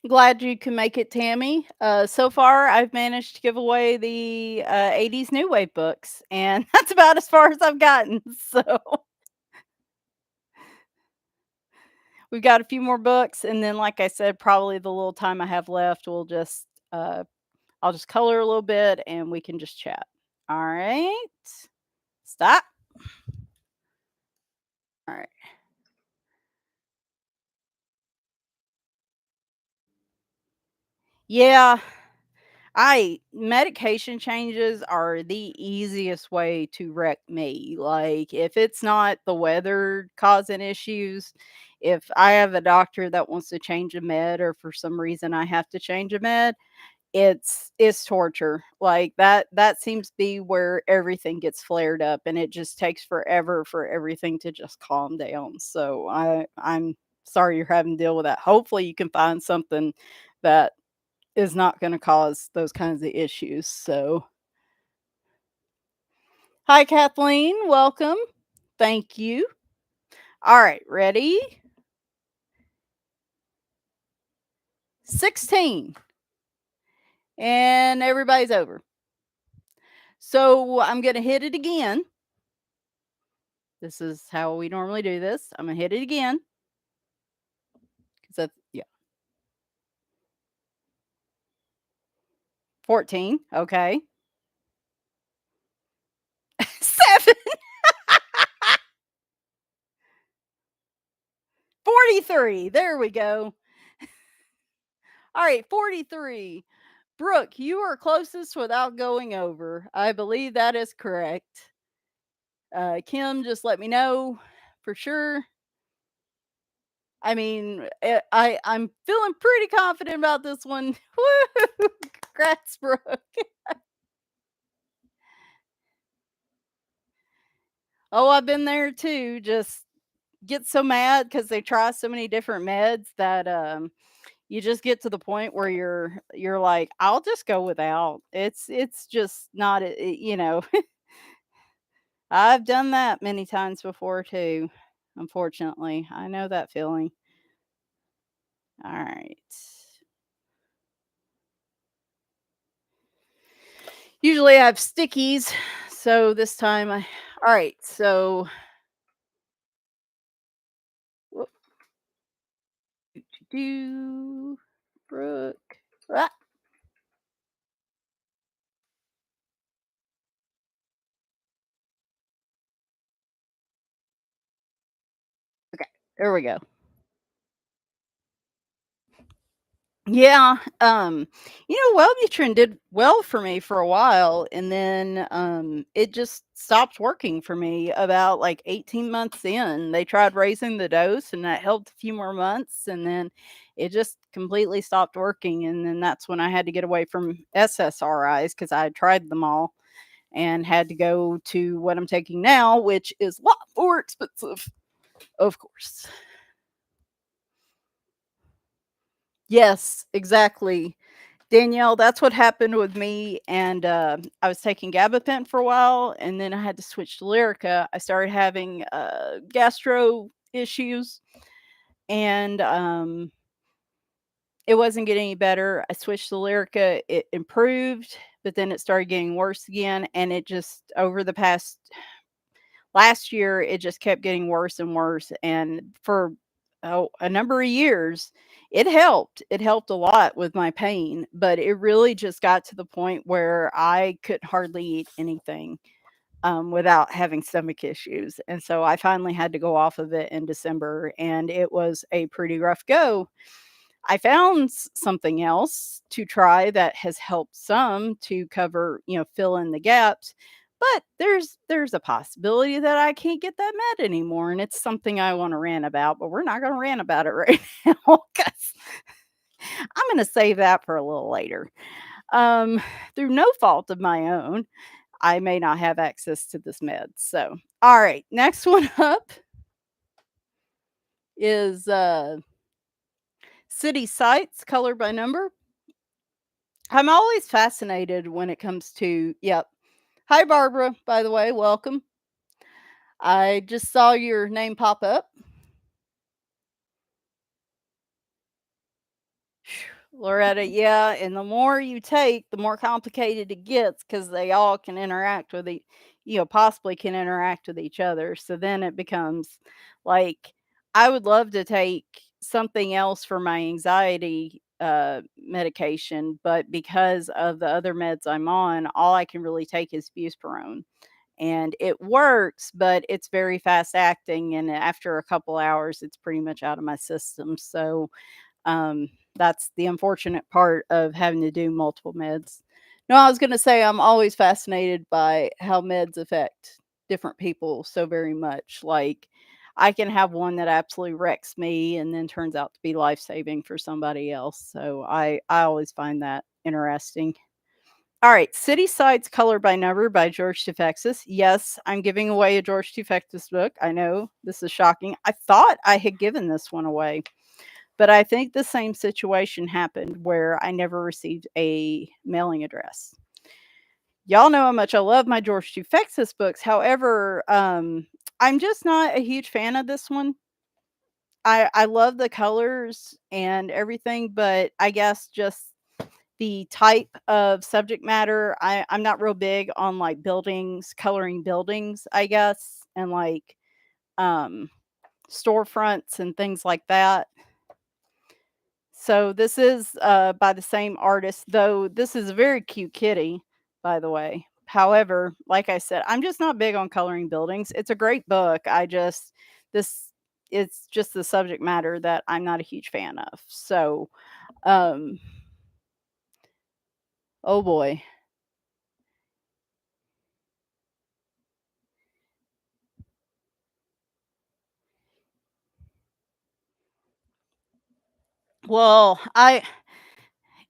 Glad you can make it, Tammy. So far, I've managed to give away the 80s New Wave books, and that's about as far as I've gotten. So we've got a few more books, and then, like I said, probably the little time I have left, I'll just color a little bit, and we can just chat. All right, stop. All right. Yeah, I medication changes are the easiest way to wreck me. Like, if it's not the weather causing issues, if I have a doctor that wants to change a med or for some reason I have to change a med, it's torture. Like, that seems to be where everything gets flared up, and it just takes forever for everything to just calm down. So I'm sorry you're having to deal with that. Hopefully, you can find something that is not gonna cause those kinds of issues. So, hi, Kathleen, welcome. Thank you. Alright, ready? 16. And everybody's over. So, I'm gonna hit it again. This is how we normally do this. I'm gonna hit it again, 'cause that's yeah. 14, okay. 7, 43, there we go. Alright, 43. Brooke, you are closest without going over. I believe that is correct. Kim, just let me know for sure. I mean, I'm feeling pretty confident about this one. Woo! Congrats, Brooke. Oh, I've been there too. Just get so mad because they try so many different meds that you just get to the point where you're like, I'll just go without. It's just not you know. I've done that many times before too. Unfortunately, I know that feeling. All right. Usually I have stickies, so this time I. All right. So, whoop, do Brooke. Ah, okay, there we go. Yeah, Wellbutrin did well for me for a while, and then, it just stopped working for me about, like, 18 months in. They tried raising the dose, and that helped a few more months, and then it just completely stopped working, and then that's when I had to get away from SSRIs because I had tried them all and had to go to what I'm taking now, which is a lot more expensive, of course. Yes, exactly. Danielle, that's what happened with me, and, I was taking gabapentin for a while, and then I had to switch to Lyrica. I started having, gastro issues, and, it wasn't getting any better. I switched to Lyrica, it improved, but then it started getting worse again, and it just over the past last year, it just kept getting worse and worse, and for, oh, a number of years, it helped. It helped a lot with my pain, but it really just got to the point where I could hardly eat anything, without having stomach issues, and so I finally had to go off of it in December, and it was a pretty rough go. I found something else to try that has helped some to cover, fill in the gaps, but there's a possibility that I can't get that med anymore, and it's something I want to rant about, but we're not going to rant about it right now because I'm going to save that for a little later. Um, through no fault of my own, I may not have access to this med. So, all right, next one up is city sites, color by number. I'm always fascinated when it comes to yep. Hi, Barbara, by the way, welcome. I just saw your name pop up. Loretta, yeah, and the more you take, the more complicated it gets because they all can interact with possibly can interact with each other. So then it becomes like I would love to take something else for my anxiety medication, but because of the other meds I'm on, all I can really take is buspirone. And it works, but it's very fast acting. And after a couple hours, it's pretty much out of my system. So, that's the unfortunate part of having to do multiple meds. No, I was gonna say I'm always fascinated by how meds affect different people so very much. Like, I can have one that absolutely wrecks me and then turns out to be life-saving for somebody else. So I always find that interesting. All right, City Sides Color by Number by George Tufexis. Yes, I'm giving away a George Tufexis book. I know this is shocking. I thought I had given this one away, but I think the same situation happened where I never received a mailing address. Y'all know how much I love my George Tufexis books. However, I'm just not a huge fan of this one. I love the colors and everything, but I guess just the type of subject matter, I'm not real big on like buildings, coloring buildings, I guess, and like um storefronts and things like that. So this is by the same artist, though this is a very cute kitty, by the way. However, like I said, I'm just not big on coloring buildings. It's a great book. This it's just the subject matter that I'm not a huge fan of. So, um oh boy. Well, I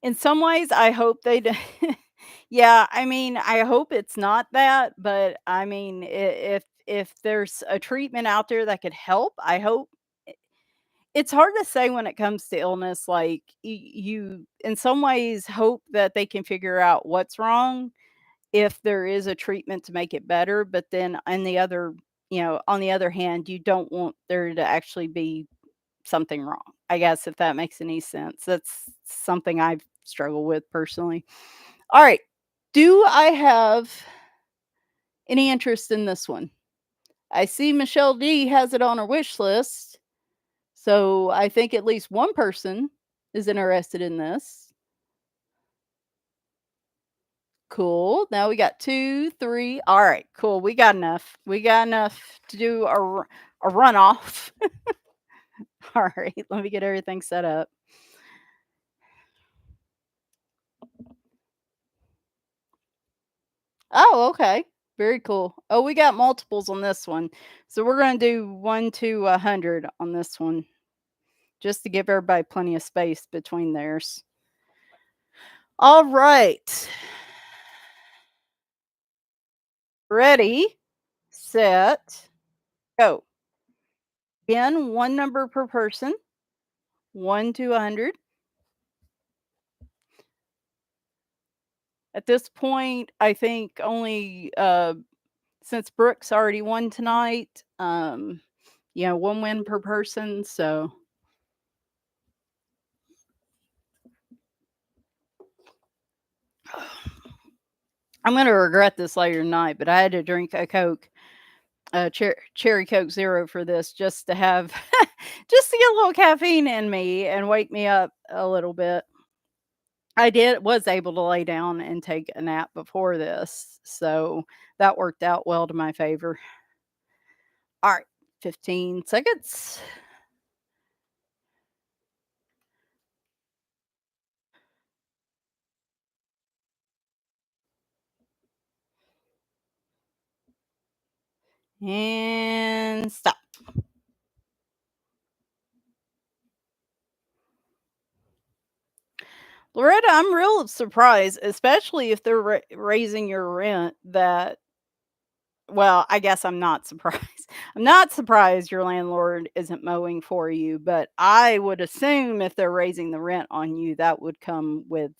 in some ways I hope they do. Yeah, I mean, I hope it's not that, but I mean, if there's a treatment out there that could help, I hope. It's hard to say when it comes to illness, like, you in some ways hope that they can figure out what's wrong if there is a treatment to make it better, but then on the other hand, you don't want there to actually be something wrong, I guess, if that makes any sense. That's something I've struggled with personally. Alright, do I have any interest in this one? I see Michelle D has it on her wish list, so I think at least one person is interested in this. Cool. Now we got 2, 3. All right, cool. We got enough. We got enough to do a runoff. All right, let me get everything set up. Oh, okay. Very cool. Oh, we got multiples on this one. So we're going to do 1 to 100 on this one just to give everybody plenty of space between theirs. All right. Ready, set, go. Again, one number per person, 1 to 100. At this point, I think only since Brooks already won tonight, 1 win per person, so I'm gonna regret this later tonight, but I had to drink a Coke, cherry Coke Zero for this just to have just to get a little caffeine in me and wake me up a little bit. Was able to lay down and take a nap before this, so that worked out well to my favor. Alright, 15 seconds. And stop. Loretta, I'm real surprised, especially if they're raising your rent that well, I guess I'm not surprised. I'm not surprised your landlord isn't mowing for you, but I would assume if they're raising the rent on you, that would come with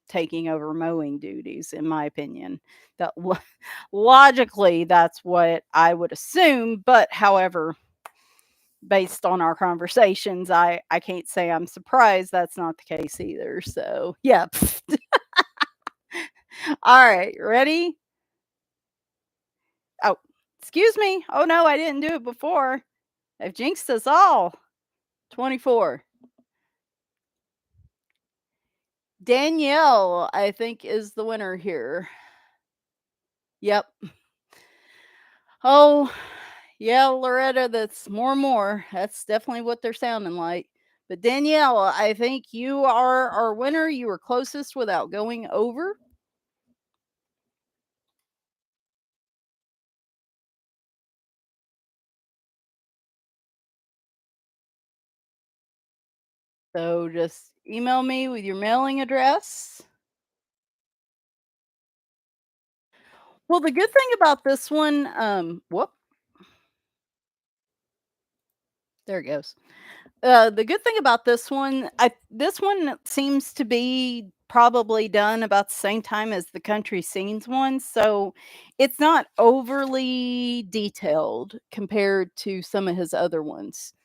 taking over mowing duties, in my opinion. That logically, that's what I would assume, but however, based on our conversations, I can't say I'm surprised that's not the case either. So, yeah. All right, ready? Oh, excuse me. Oh no, I didn't do it before. I've jinxed us all. 24. Danielle, I think, is the winner here. Yep. Oh, yeah, Loretta, that's more and more. That's definitely what they're sounding like. But Danielle, I think you are our winner. You were closest without going over. So just email me with your mailing address. Well, the good thing about this one, whoop, there it goes. The good thing about this one seems to be probably done about the same time as the country scenes one, so it's not overly detailed compared to some of his other ones.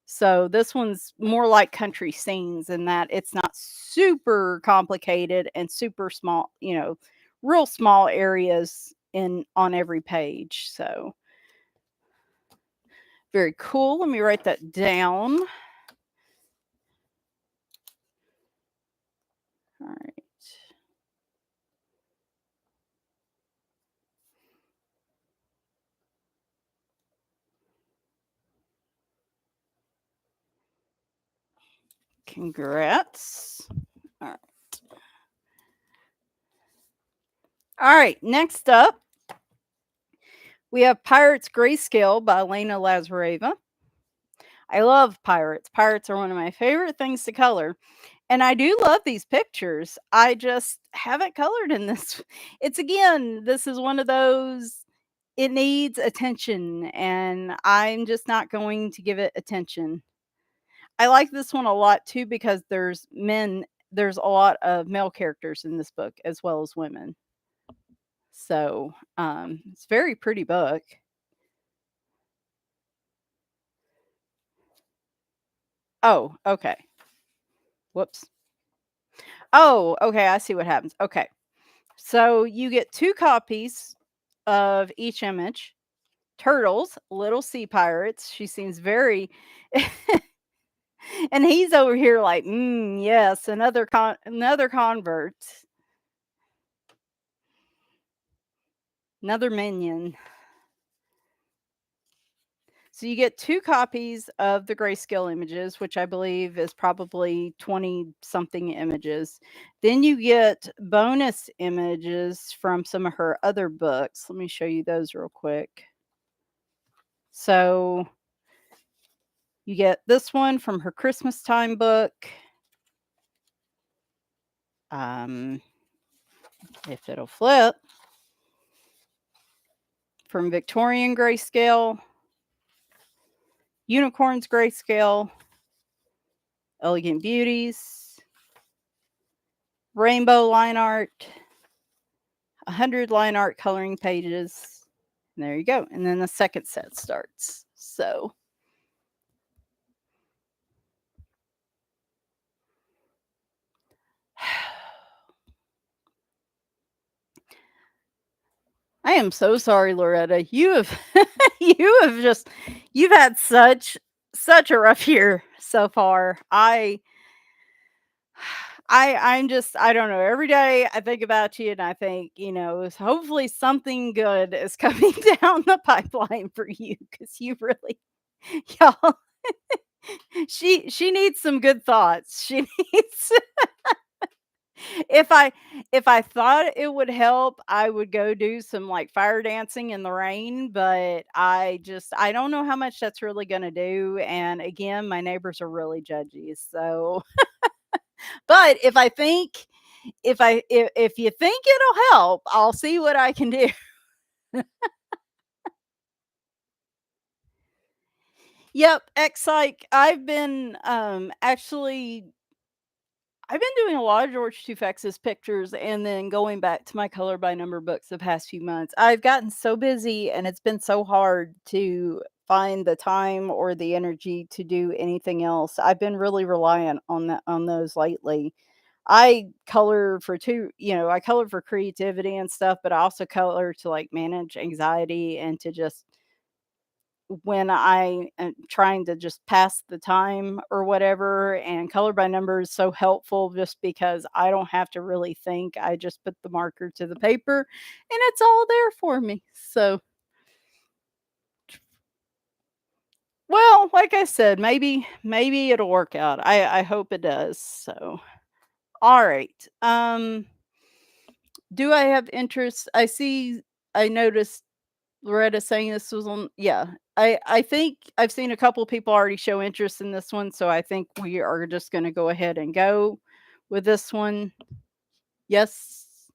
So this one's more like country scenes in that it's not super complicated and super small, real small areas in on every page. So very cool. Let me write that down. All right. Congrats. All right. All right. Next up, we have Pirates Grayscale by Elena Lazareva. I love pirates. Pirates are one of my favorite things to color. And I do love these pictures. I just haven't colored in this. It's again, this is one of those, it needs attention, and I'm just not going to give it attention. I like this one a lot too because there's a lot of male characters in this book as well as women. So, it's a very pretty book. Oh, okay. Whoops. Oh, okay, I see what happens. Okay. So you get 2 copies of each image. Turtles, little sea pirates. She seems very and he's over here like, yes, another convert, another minion." So you get 2 copies of the grayscale images, which I believe is probably 20 something images. Then you get bonus images from some of her other books. Let me show you those real quick. So you get this one from her Christmas time book. Um, if it'll flip, from Victorian grayscale, Unicorns grayscale, Elegant Beauties, Rainbow line art, 100 line art coloring pages. And there you go. And then the second set starts. So I am so sorry, Loretta. You have you have just you've had such a rough year so far. I'm just I don't know. Every day I think about you and I think, hopefully something good is coming down the pipeline for you because you really y'all she needs some good thoughts. She needs if I if I thought it would help, I would go do some like fire dancing in the rain, but I don't know how much that's really gonna do. And again, my neighbors are really judgy. So but if you think it'll help, I'll see what I can do. Yep, X-Psych. I've been doing a lot of George Tufex's pictures and then going back to my color by number books the past few months. I've gotten so busy and it's been so hard to find the time or the energy to do anything else. I've been really reliant on those lately. I color for creativity and stuff, but I also color to like manage anxiety and to just when I am trying to just pass the time or whatever, and color by number is so helpful just because I don't have to really think. I just put the marker to the paper and it's all there for me. So, well, like I said, maybe it'll work out. I hope it does. So, all right. Do I have interest? I noticed Loretta saying this was on, yeah. I think I've seen a couple people already show interest in this one, so I think we are just gonna go ahead and go with this one. Yes.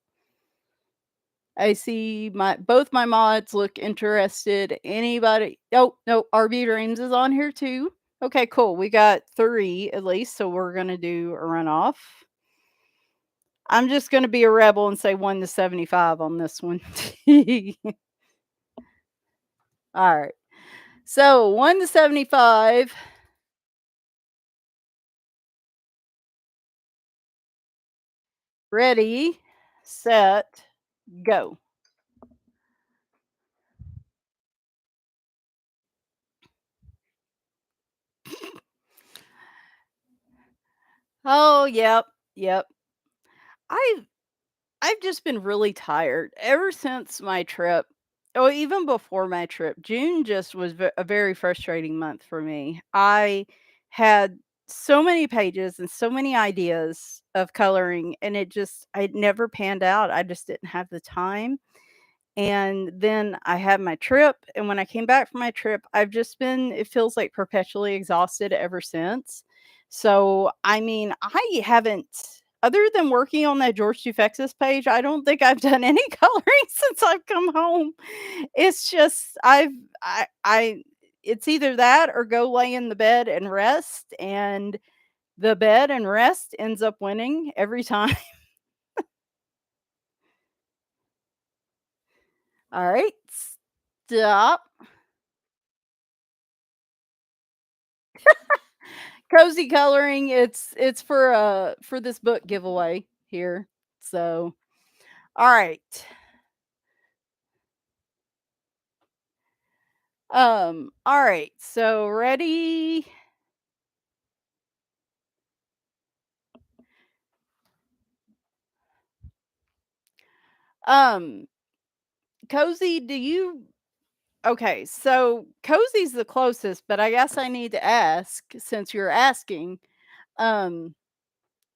I see my both my mods look interested. Anybody? Oh, no, RB Dreams is on here too. Okay, cool. We got 3 at least, so we're gonna do a runoff. I'm just gonna be a rebel and say 1 to 75 on this one. Alright. So 1 to 75. Ready, set, go. Oh, yep, yep. I've I've just been really tired ever since my trip. Oh, even before my trip, June just was a very frustrating month for me. I had so many pages and so many ideas of coloring, and it never panned out. I just didn't have the time. And then I had my trip, and when I came back from my trip, I've just been it feels like perpetually exhausted ever since. So, I mean, I haven't other than working on that George Dufexis page, I don't think I've done any coloring since I've come home. It's just I it's either that or go lay in the bed and rest, and the bed and rest ends up winning every time. All right. Stop. Cozy coloring, it's for this book giveaway here. So, all right. All right. So, ready? Um, Cozy, do you Okay, so Cozy's the closest, but I guess I need to ask since you're asking, um,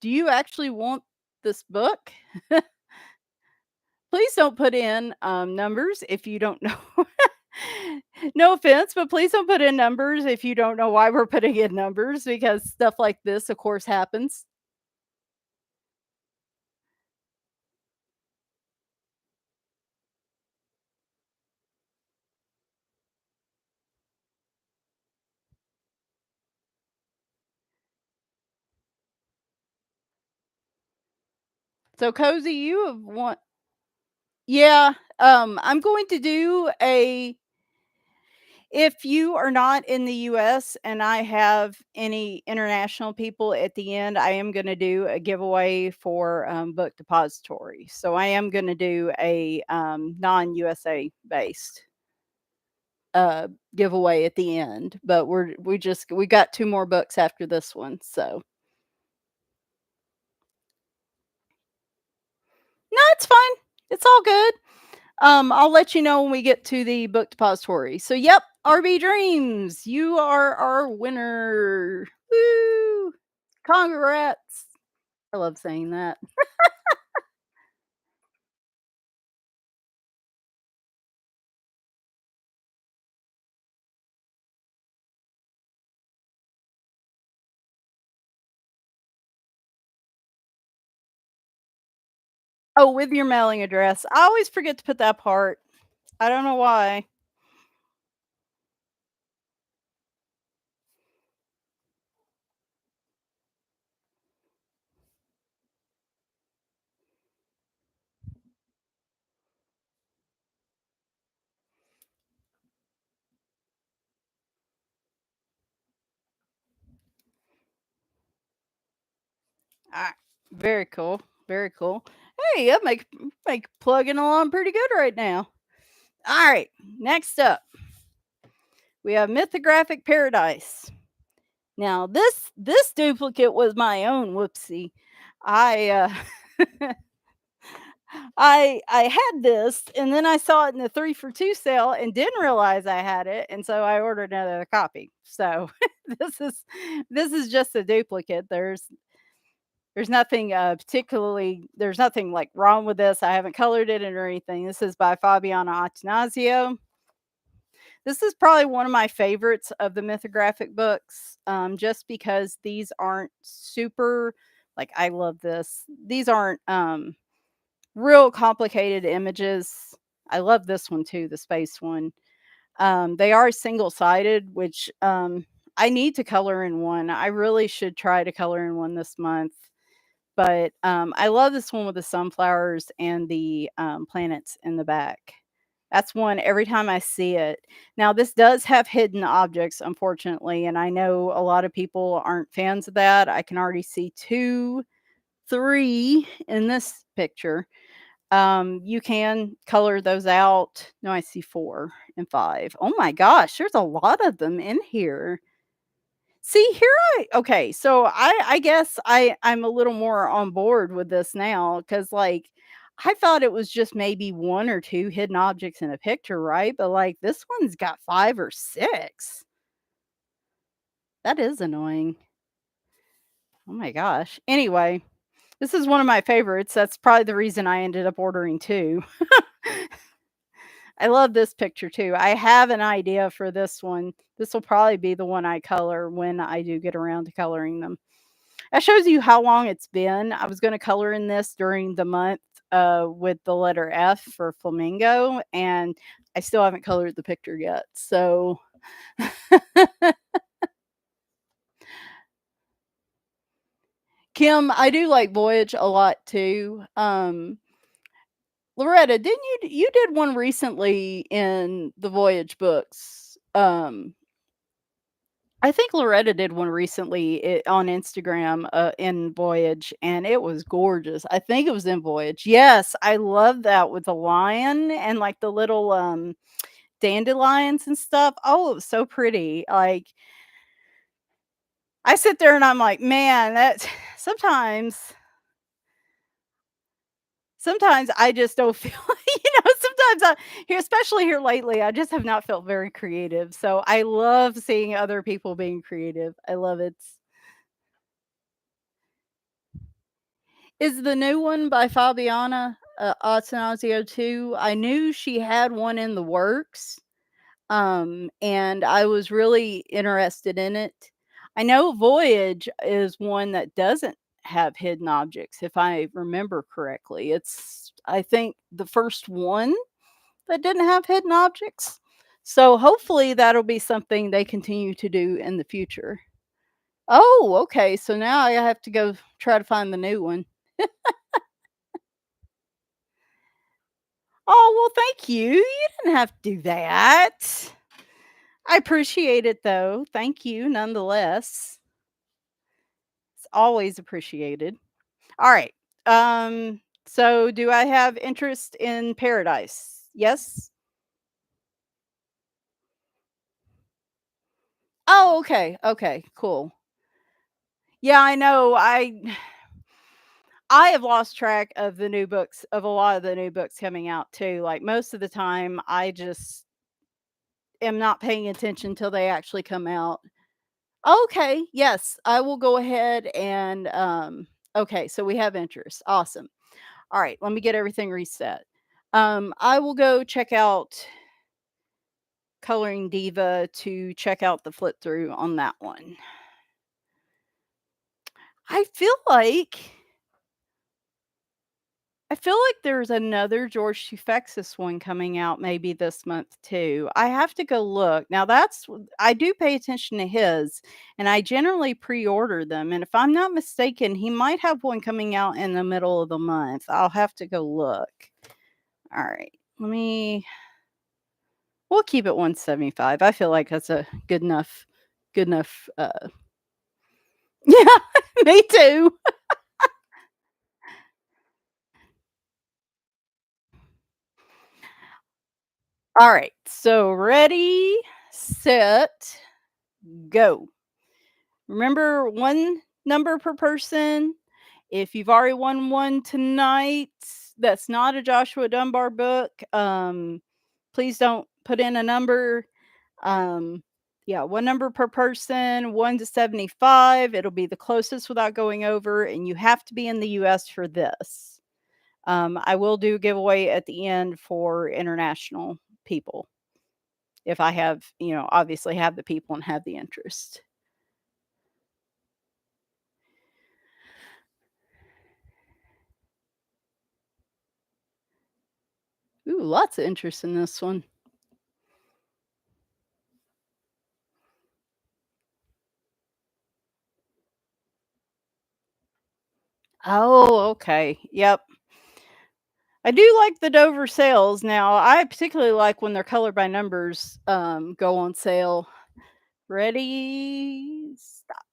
do you actually want this book? Please don't put in numbers if you don't know. No offense, but please don't put in numbers if you don't know why we're putting in numbers because stuff like this, of course, happens. So, Cozy, you have one. Yeah, I'm going to do a if you are not in the US and I have any international people at the end, I am going to do a giveaway for Book Depository. So I am going to do a non USA based uh, giveaway at the end. But we got 2 more books after this one. So no, it's fine. It's all good. I'll let you know when we get to the Book Depository. So yep, RB Dreams, you are our winner. Woo! Congrats. I love saying that. Oh, with your mailing address. I always forget to put that part. I don't know why. Ah, very cool. Very cool. Hey, I make plugging along pretty good right now. All right, next up, we have Mythographic Paradise. Now this duplicate was my own. Whoopsie. I I had this and then I saw it in the 3 for 2 sale and didn't realize I had it, and so I ordered another copy. So this is this is just a duplicate. There's nothing there's nothing like wrong with this. I haven't colored it or anything. This is by Fabiana Attanasio. This is probably one of my favorites of the mythographic books, just because these aren't super like, I love this. These aren't, real complicated images. I love this one too, the space one. They are single-sided, which, I need to color in one. I really should try to color in one this month. But, I love this one with the sunflowers and the, planets in the back. That's one every time I see it. Now this does have hidden objects, unfortunately, and I know a lot of people aren't fans of that. I can already see 2, 3 in this picture. You can color those out. No, I see 4 and 5. Oh my gosh, there's a lot of them in here. See, here I okay, so I guess I'm a little more on board with this now because like, I thought it was just maybe 1 or 2 hidden objects in a picture, right? But, like, this one's got 5 or 6. That is annoying. Oh my gosh. Anyway, this is one of my favorites. That's probably the reason I ended up ordering 2. I love this picture too. I have an idea for this one. This will probably be the one I color when I do get around to coloring them. That shows you how long it's been. I was gonna color in this during the month, with the letter F for flamingo, and I still haven't colored the picture yet, so Kim, I do like Voyage a lot too. Loretta, didn't you did one recently in the Voyage books? I think Loretta did one recently on Instagram in Voyage, and it was gorgeous. I think it was in Voyage. Yes, I love that with the lion and like the little dandelions and stuff. Oh, it was so pretty. Like I sit there and I'm like, man, that sometimes sometimes I just don't feel sometimes I here especially here lately, I just have not felt very creative. So I love seeing other people being creative. I love it. Is the new one by Fabiana, Attanasio too? I knew she had one in the works, and I was really interested in it. I know Voyage is one that doesn't have hidden objects, if I remember correctly. It's, I think, the first one that didn't have hidden objects. So hopefully that'll be something they continue to do in the future. Oh, okay. So now I have to go try to find the new one. Oh, well, thank you. You didn't have to do that. I appreciate it though. Thank you nonetheless. It's always appreciated. All right. So do I have interest in paradise? Yes. Oh, okay. Okay, cool. Yeah, I know. I have lost track of the new books of a lot of the new books coming out too. Like most of the time I just am not paying attention till they actually come out. Okay, yes, I will go ahead and, okay, so we have interest. Awesome. All right, let me get everything reset. I will go check out Coloring Diva to check out the flip through on that one. I feel like I feel like there's another George Tufexis one coming out maybe this month too. I have to go look. Now I do pay attention to his and I generally pre-order them. And if I'm not mistaken, he might have one coming out in the middle of the month. I'll have to go look. All right. We'll keep it 175. I feel like that's a good enough yeah, me too. All right. So ready, set, go. Remember, 1 number per person. If you've already won one tonight, that's not a Joshua Dunbar book, please don't put in a number. Um, yeah, 1 number per person, 1 to 75. It'll be the closest without going over, and you have to be in the US for this. I will do a giveaway at the end for international people. if I have, obviously have the people and have the interest. Ooh, lots of interest in this one. Oh, okay. Yep. I do like the Dover sales. Now, I particularly like when their color by numbers go on sale. Ready? Stop.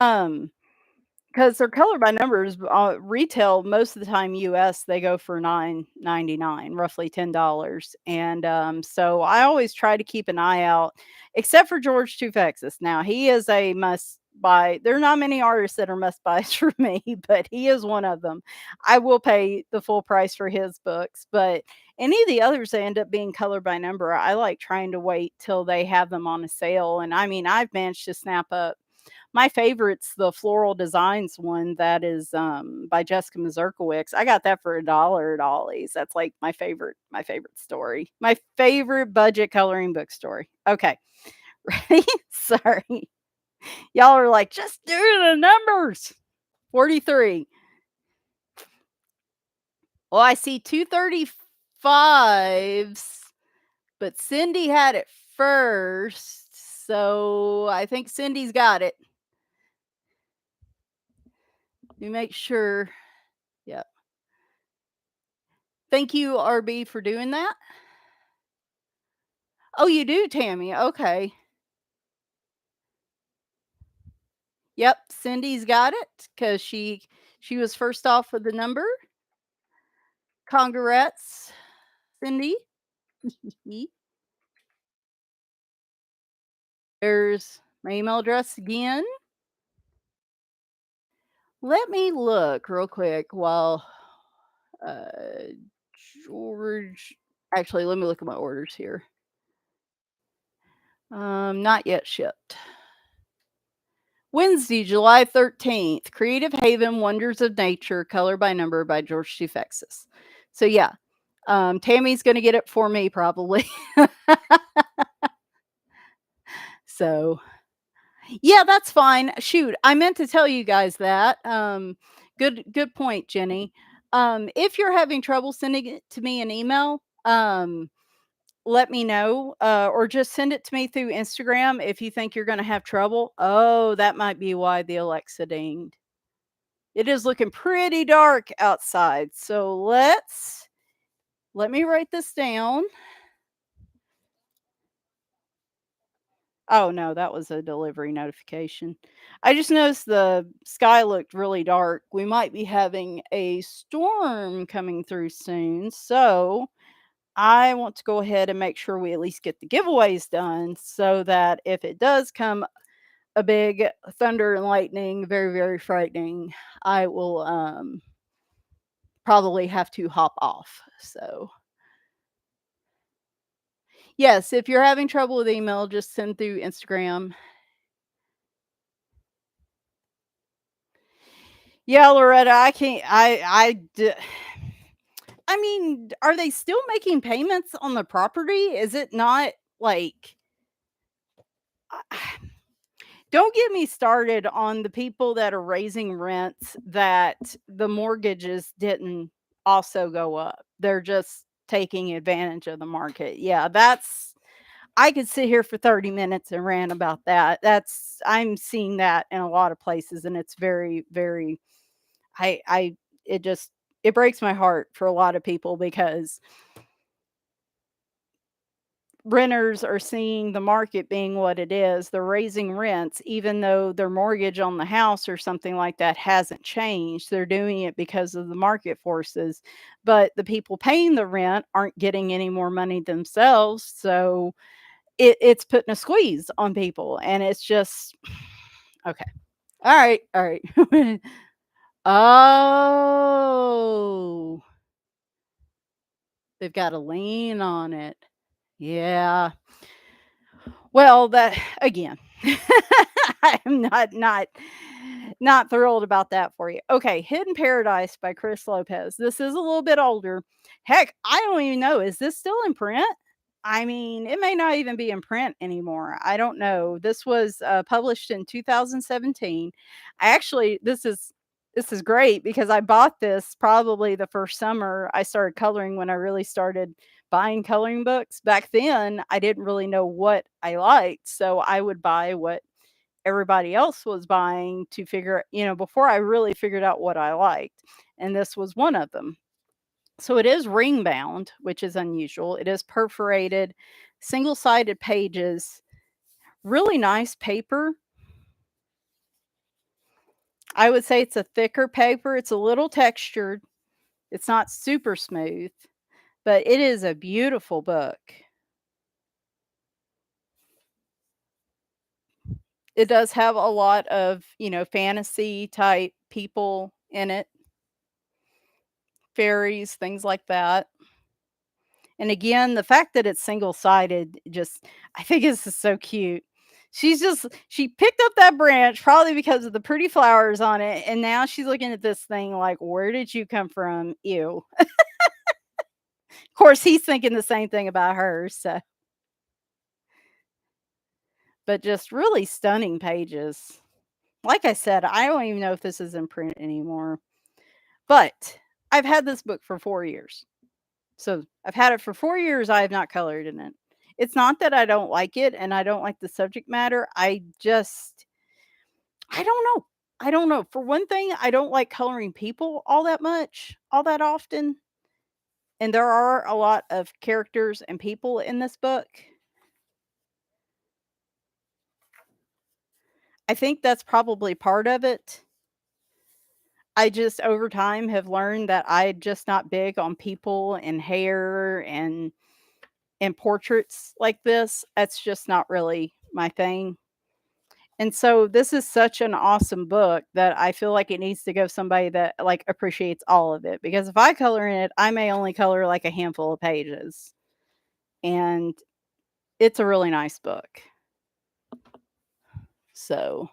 Um, because they're color by numbers, retail most of the time US, they go for 9.99, roughly $10, and, so I always try to keep an eye out, except for George Tufexis. Now, he is a must-buy. There are not many artists that are must-buys for me, but he is one of them. I will pay the full price for his books, but any of the others that end up being color by number, I like trying to wait till they have them on a sale, and, I mean, I've managed to snap up my favorite's the Floral Designs one that is, by Jessica Mazurkiewicz. I got that for $1 at Ollie's. That's, like, my favorite story. My favorite budget coloring book story. Okay. Ready? Sorry. Y'all are like, "Just do the numbers." 43. Well, I see 2 35s, but Cindy had it first, so I think Cindy's got it. Let me make sure. Yep. Thank you, RB, for doing that. Oh, you do, Tammy. Okay. Yep, Cindy's got it because she was first off with the number. Congrats, Cindy. There's my email address again. Let me look real quick while uh George. Actually, let me look at my orders here. Not yet shipped. Wednesday, July 13th, Creative Haven, Wonders of Nature, Color by Number by George Tufexis. So, yeah, Tammy's going to get it for me probably. So, yeah, that's fine. Shoot, I meant to tell you guys that. Good point, Jenny. If you're having trouble sending it to me an email, let me know, or just send it to me through Instagram if you think you're going to have trouble. Oh, that might be why the Alexa dinged. It is looking pretty dark outside. So let me write this down. Oh no, that was a delivery notification. I just noticed the sky looked really dark. We might be having a storm coming through soon. So I want to go ahead and make sure we at least get the giveaways done so that if it does come a big thunder and lightning, very, very frightening, I will probably have to hop off. So yes, if you're having trouble with email, just send through Instagram. Yeah, Loretta, I can't. I mean, are they still making payments on the property? Is it not like? Don't get me started on the people that are raising rents that the mortgages didn't also go up. They're just taking advantage of the market. Yeah, that's I could sit here for 30 minutes and rant about that. I'm seeing that in a lot of places and it's very, very I it just it breaks my heart for a lot of people because renters are seeing the market being what it is. They're raising rents even though their mortgage on the house or something like that hasn't changed. They're doing it because of the market forces. But the people paying the rent aren't getting any more money themselves. So it's putting a squeeze on people. And it's just okay. All right. All right. Oh, they've got a lien on it. Yeah. Well, that again, I am not thrilled about that for you. Okay, Hidden Paradise by Chris Lopez. This is a little bit older. Heck, I don't even know. Is this still in print? I mean, it may not even be in print anymore. I don't know. This was published in 2017. I actually, this is great because I bought this probably the first summer I started coloring when I really started buying coloring books. Back then, I didn't really know what I liked, so I would buy what everybody else was buying to before I really figured out what I liked. And this was one of them. So it is ring bound, which is unusual. It is perforated, single sided pages, really nice paper. I would say it's a thicker paper. It's a little textured. It's not super smooth, but it is a beautiful book. It does have a lot of, fantasy type people in it, fairies, things like that. And again, the fact that it's single-sided just I think this is so cute. She picked up that branch probably because of the pretty flowers on it, and now she's looking at this thing like, "Where did you come from? Ew." Of course, he's thinking the same thing about her, so but just really stunning pages. Like I said, I don't even know if this is in print anymore, but I've had this book for 4 years. So, I've had it for 4 years, I have not colored in it. It's not that I don't like it and I don't like the subject matter, I don't know. I don't know. For one thing, I don't like coloring people all that much, all that often, and there are a lot of characters and people in this book. I think that's probably part of it. I just, over time, have learned that I'm just not big on people and hair and portraits like this. That's just not really my thing. And so this is such an awesome book that I feel like it needs to go somebody that like appreciates all of it because if I color in it, I may only color like a handful of pages. And it's a really nice book. So,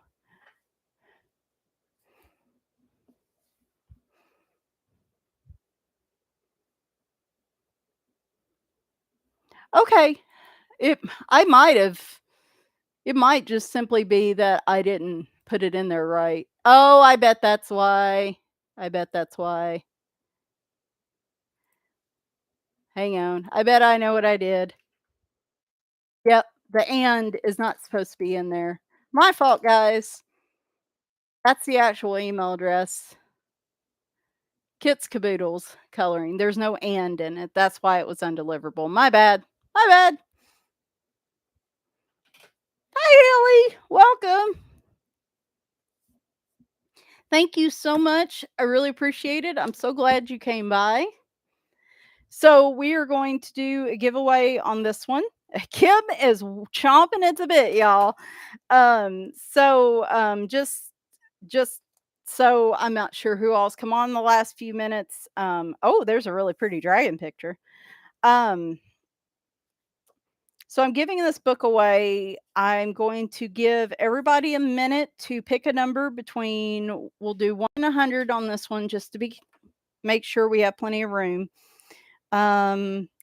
okay. It I might have it might just simply be that I didn't put it in there right. Oh, I bet that's why. I bet that's why. Hang on. I bet I know what I did. Yep, the "and" is not supposed to be in there. My fault, guys. That's the actual email address. Kits Caboodles Coloring. There's no "and" in it. That's why it was undeliverable. My bad. My bad. Hi, Haley. Welcome. Thank you so much. I really appreciate it. I'm so glad you came by. So we are going to do a giveaway on this one. Kim is chomping at the bit, y'all. Just so I'm not sure who all's come on the last few minutes. Oh, there's a really pretty dragon picture. Um, so I'm giving this book away. I'm going to give everybody a minute to pick a number between we'll do 1 and 100 on this one just to make sure we have plenty of room.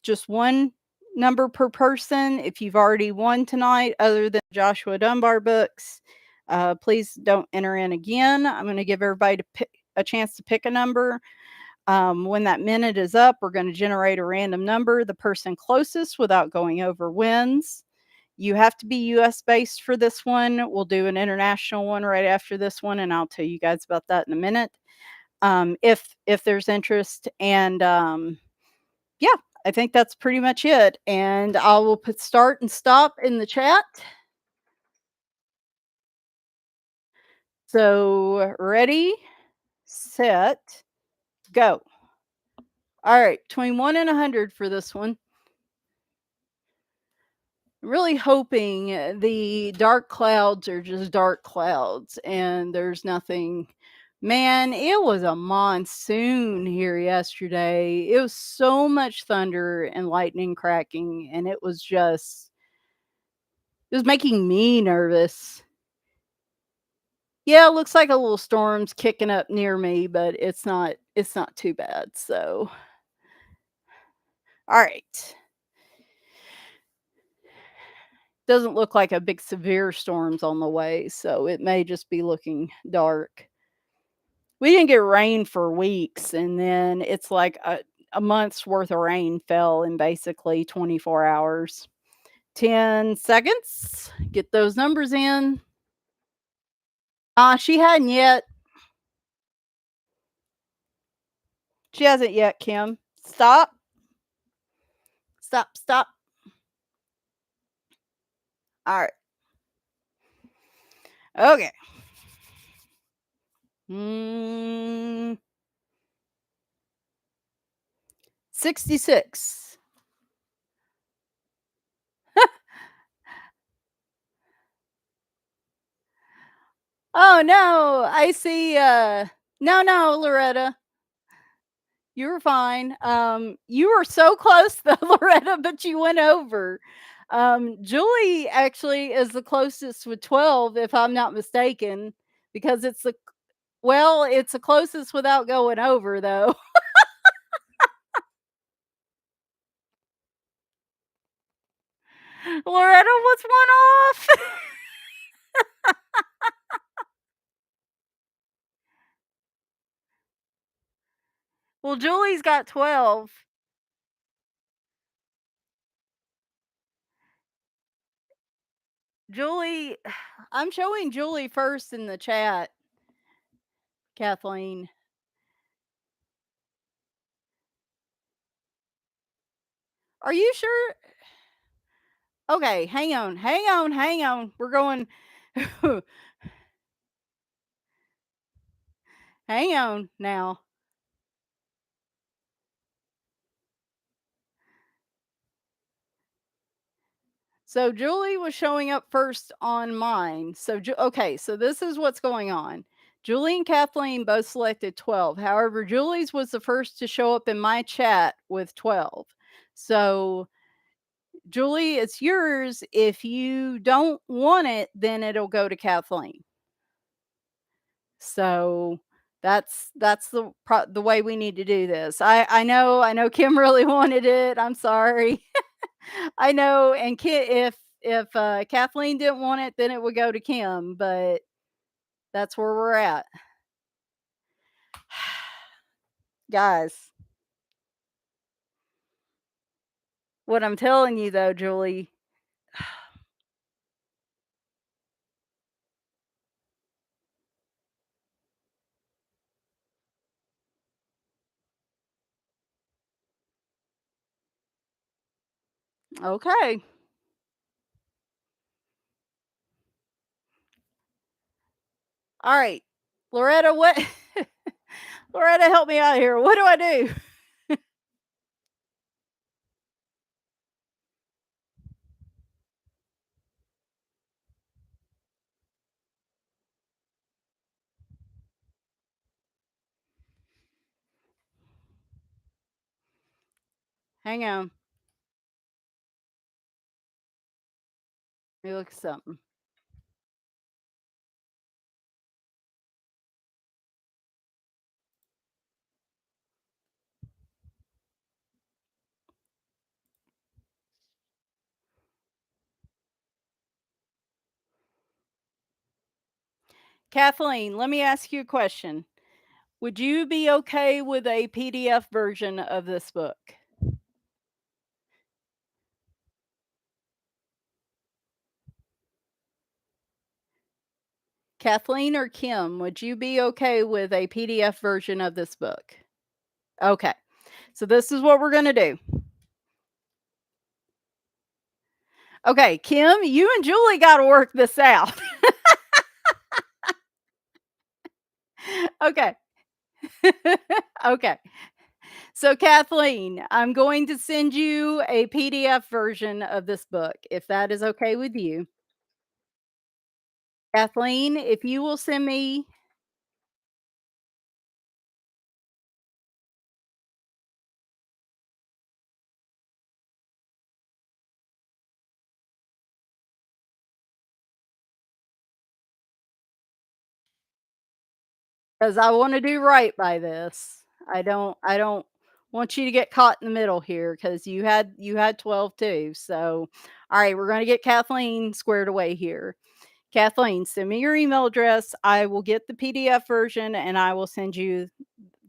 Just one number per person. If you've already won tonight, other than Joshua Dunbar books, please don't enter in again. I'm going to give everybody a chance to pick a number. When that minute is up, we're going to generate a random number. The person closest without going over wins. You have to be US based for this one. We'll do an international one right after this one, and I'll tell you guys about that in a minute. If there's interest, and yeah, I think that's pretty much it. And I will put start and stop in the chat. So ready, set, go. All right, between 1 and 100 for this one. Really hoping the dark clouds are just dark clouds and there's nothing. Man, it was a monsoon here yesterday. It was so much thunder and lightning cracking, and it was making me nervous. Yeah, it looks like a little storm's kicking up near me, but it's not too bad. So, all right. doesn't look like a big severe storm's on the way, so it may just be looking dark. We didn't get rain for weeks, and then it's like a month's worth of rain fell in basically 24 hours. 10 seconds. Get those numbers in. She hadn't yet. She hasn't yet, Kim. Stop. Stop. Stop. All right. Okay. Mm, 66. Oh no, I see no, no, Loretta. You were fine. You were so close though, Loretta, but you went over. Julie actually is the closest with 12, if I'm not mistaken, because it's the well, it's the closest without going over though. Loretta was one off. Well, Julie's got 12. Julie, I'm showing Julie first in the chat, Kathleen. Are you sure? Okay, hang on, hang on, hang on. We're going. Hang on now. So Julie was showing up first on mine. So okay, so this is what's going on. Julie and Kathleen both selected 12. However, Julie's was the first to show up in my chat with 12. So Julie, it's yours. If you don't want it, then it'll go to Kathleen. So that's the way we need to do this. I know Kim really wanted it. I'm sorry. I know, and if Kathleen didn't want it, then it would go to Kim. But that's where we're at, guys. What I'm telling you though, Julie. Okay, all right, Loretta. What? Loretta, help me out here. What do I do? Hang on. Let me look at something. Kathleen, let me ask you a question. Would you be okay with a PDF version of this book? Kathleen or Kim, would you be okay with a PDF version of this book? Okay. So this is what we're going to do. Okay, Kim, you and Julie got to work this out. Okay. Okay. So, Kathleen, I'm going to send you a PDF version of this book, if that is okay with you. Kathleen, if you will send me, because I want to do right by this. I don't Want you to get caught in the middle here because you had 12 too. So, all right, we're gonna get Kathleen squared away here. Kathleen, send me your email address. I will get the PDF version and I will send you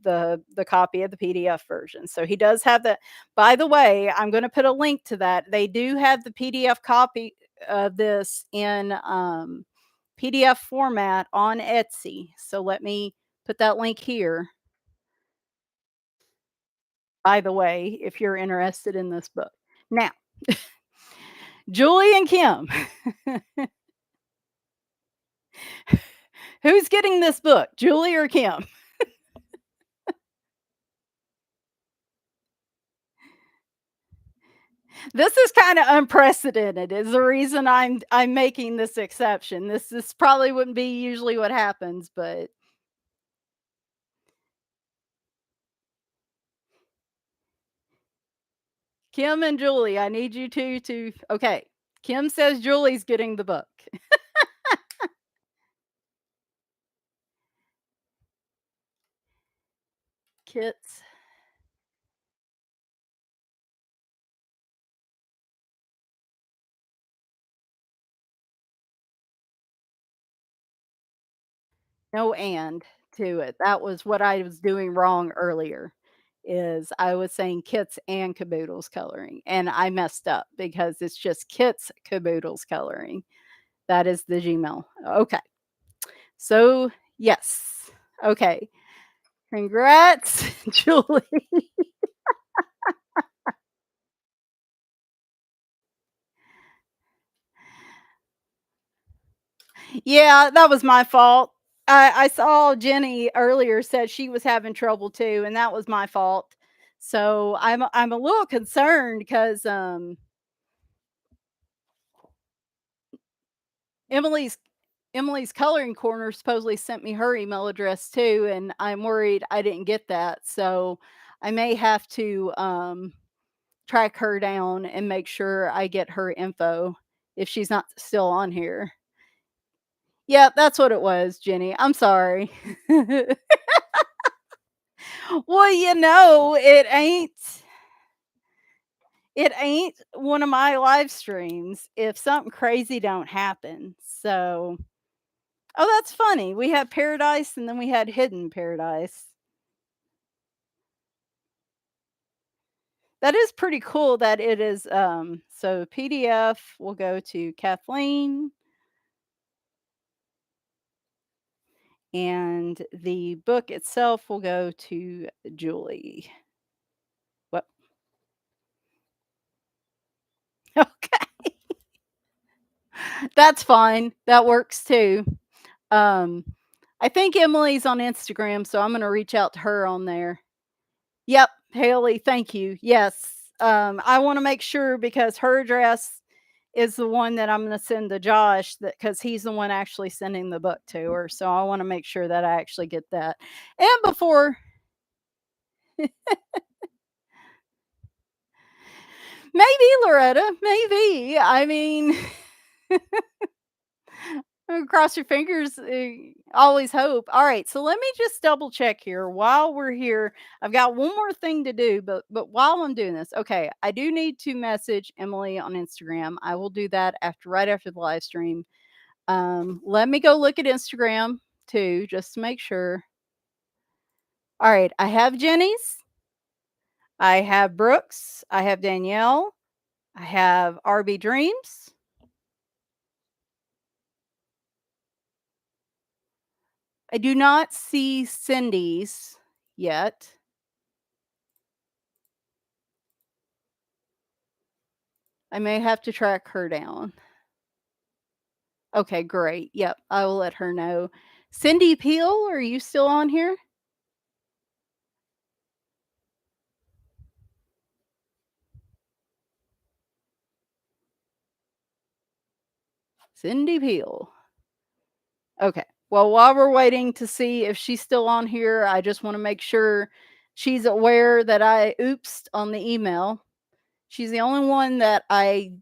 the copy of the PDF version. So he does have that. By the way, I'm going to put a link to that. They do have the PDF copy of this in PDF format on Etsy. So let me put that link here. By the way, if you're interested in this book. Now, Julie and Kim, who's getting this book, Julie or Kim? This is kind of unprecedented. Is the reason I'm making this exception. This probably wouldn't be usually what happens, but Kim and Julie, I need you two to okay. Kim says Julie's getting the book. Kits. No and to it. That was what I was doing wrong earlier. Is I was saying kits and caboodles coloring, and I messed up because it's just kits caboodles coloring. That is the Gmail. Okay. So, yes. Okay. Congrats, Julie. Yeah, that was my fault. I saw Jenny earlier said she was having trouble too, and that was my fault. So I'm a little concerned because Emily's Emily's coloring corner supposedly sent me her email address too, and I'm worried I didn't get that. So I may have to track her down and make sure I get her info if she's not still on here. Yeah, that's what it was, Jenny. I'm sorry. Well, it ain't one of my live streams if something crazy don't happen. So, oh, that's funny. We had Paradise and then we had Hidden Paradise. That is pretty cool that it is so PDF will go to Kathleen and the book itself will go to Julie. What? Okay. That's fine. That works too. Um, I think Emily's on Instagram, so I'm gonna reach out to her on there. Yep, Haley, thank you. Yes. I want to make sure because her address is the one that I'm gonna send to Josh that because he's the one actually sending the book to her. So I want to make sure that I actually get that. And before maybe Loretta, maybe. I mean cross your fingers. Always hope. All right, so let me just double check here while we're here. I've got one more thing to do, but while I'm doing this, okay, I do need to message Emily on Instagram. I will do that right after the live stream. Let me go look at Instagram too, just to make sure. All right, I have Jenny's, I have Brooks, I have Danielle, I have RB Dreams. I do not see Cindy's yet. I may have to track her down. Okay, great. Yep, I will let her know. Cindy Peel, are you still on here? Cindy Peel. Okay. Well, while we're waiting to see if she's still on here, I just want to make sure she's aware that I oopsed on the email. She's the only one that I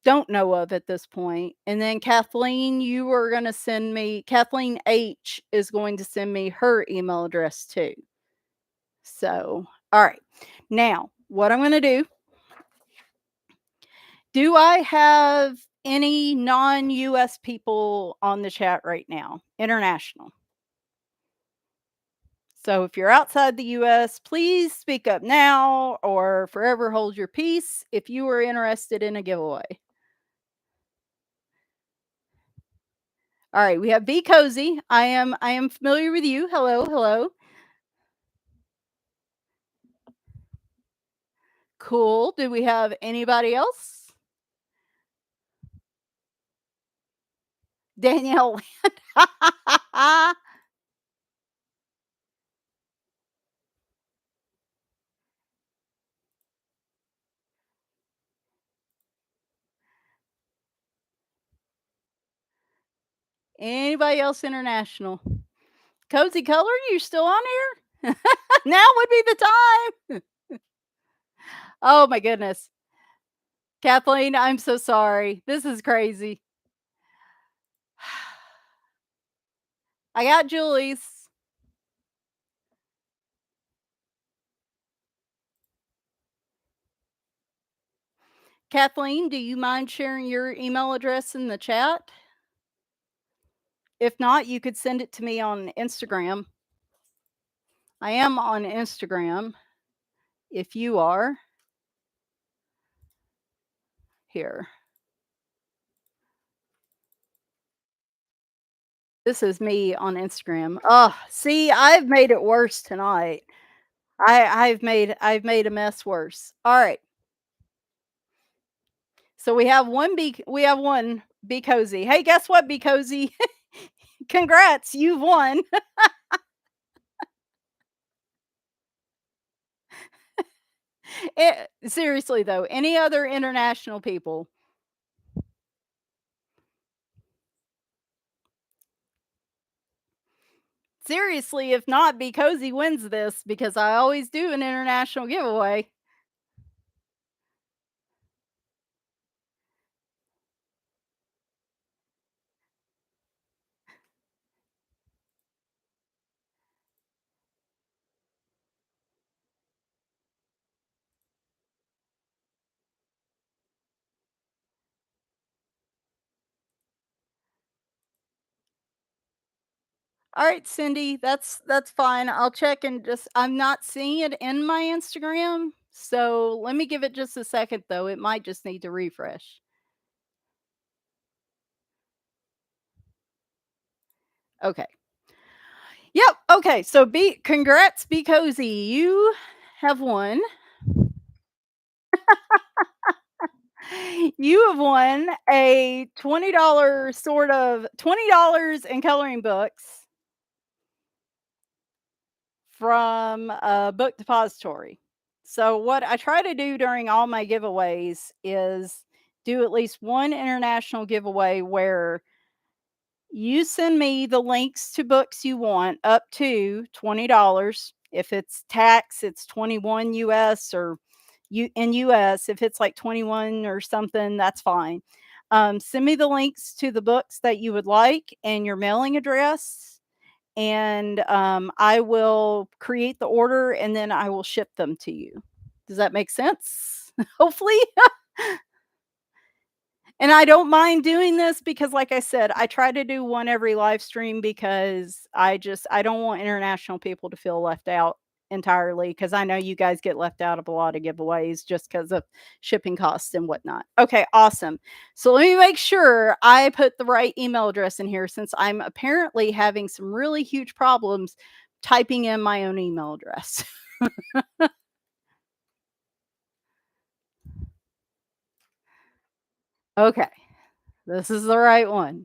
don't know of at this point. And then Kathleen, you are going to send me, Kathleen H is going to send me her email address too. So, all right. Now, what I'm going to do I have any non US people on the chat right now? International. So if you're outside the US, please speak up now or forever hold your peace if you are interested in a giveaway. All right, we have Be Cozy. I am familiar with you. Hello, hello. Cool. Do we have anybody else? Danielle. Anybody else international? Cozy Color, you still on here? Now would be the time. Oh my goodness. Kathleen, I'm so sorry. This is crazy. I got Julie's. Kathleen, do you mind sharing your email address in the chat? If not, you could send it to me on Instagram. I am on Instagram. If you are here. This is me on Instagram. Oh, see, I've made it worse tonight. I've made a mess worse. All right. So we have one Be Cozy. Hey, guess what, Be Cozy? Congrats, you've won. Seriously though, any other international people? Seriously, if not, Be Cozy wins this because I always do an international giveaway. All right, Cindy, that's fine. I'll check and just I'm not seeing it in my Instagram. So let me give it just a second though. It might just need to refresh. Okay. Yep. Okay. So congrats, Be Cozy. You have won. You have won a $20 sort of $20 in coloring books from a book depository. So what I try to do during all my giveaways is do at least one international giveaway where you send me the links to books you want up to $20. If it's tax, it's 21 US or you in US. If it's like 21 or something, that's fine. Send me the links to the books that you would like and your mailing address, and I will create the order and then I will ship them to you. Does that make sense? Hopefully. And I don't mind doing this because, like I said, I try to do one every live stream because I don't want international people to feel left out entirely because I know you guys get left out of a lot of giveaways just because of shipping costs and whatnot. Okay, awesome. So let me make sure I put the right email address in here since I'm apparently having some really huge problems typing in my own email address. Okay, this is the right one.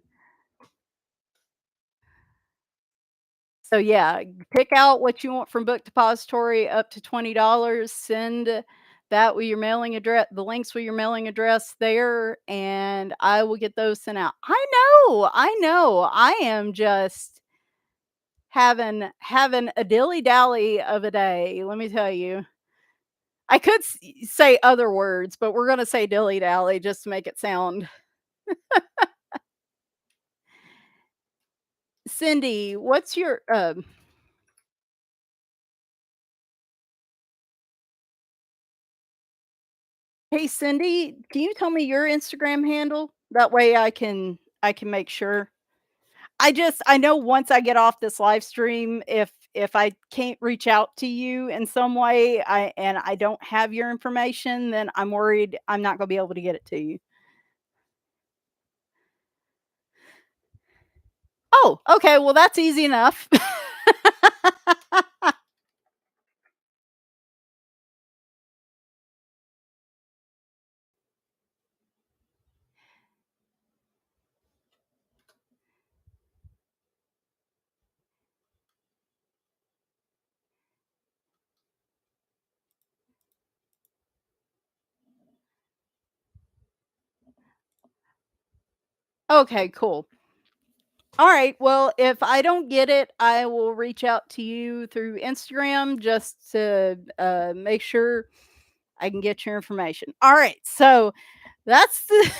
So yeah, pick out what you want from Book Depository up to $20. Send that with your mailing address, the links with your mailing address there, and I will get those sent out. I know. I am just having a dilly dally of a day. Let me tell you. I could say other words, but we're gonna say dilly dally just to make it sound. Cindy, what's your Hey, Cindy, can you tell me your Instagram handle? That way I can make sure. I know once I get off this live stream, if I can't reach out to you in some way, I don't have your information, then I'm worried I'm not gonna be able to get it to you. Oh, okay, well, that's easy enough. Okay, cool. Alright, well, if I don't get it, I will reach out to you through Instagram just to, make sure I can get your information. Alright, so that's the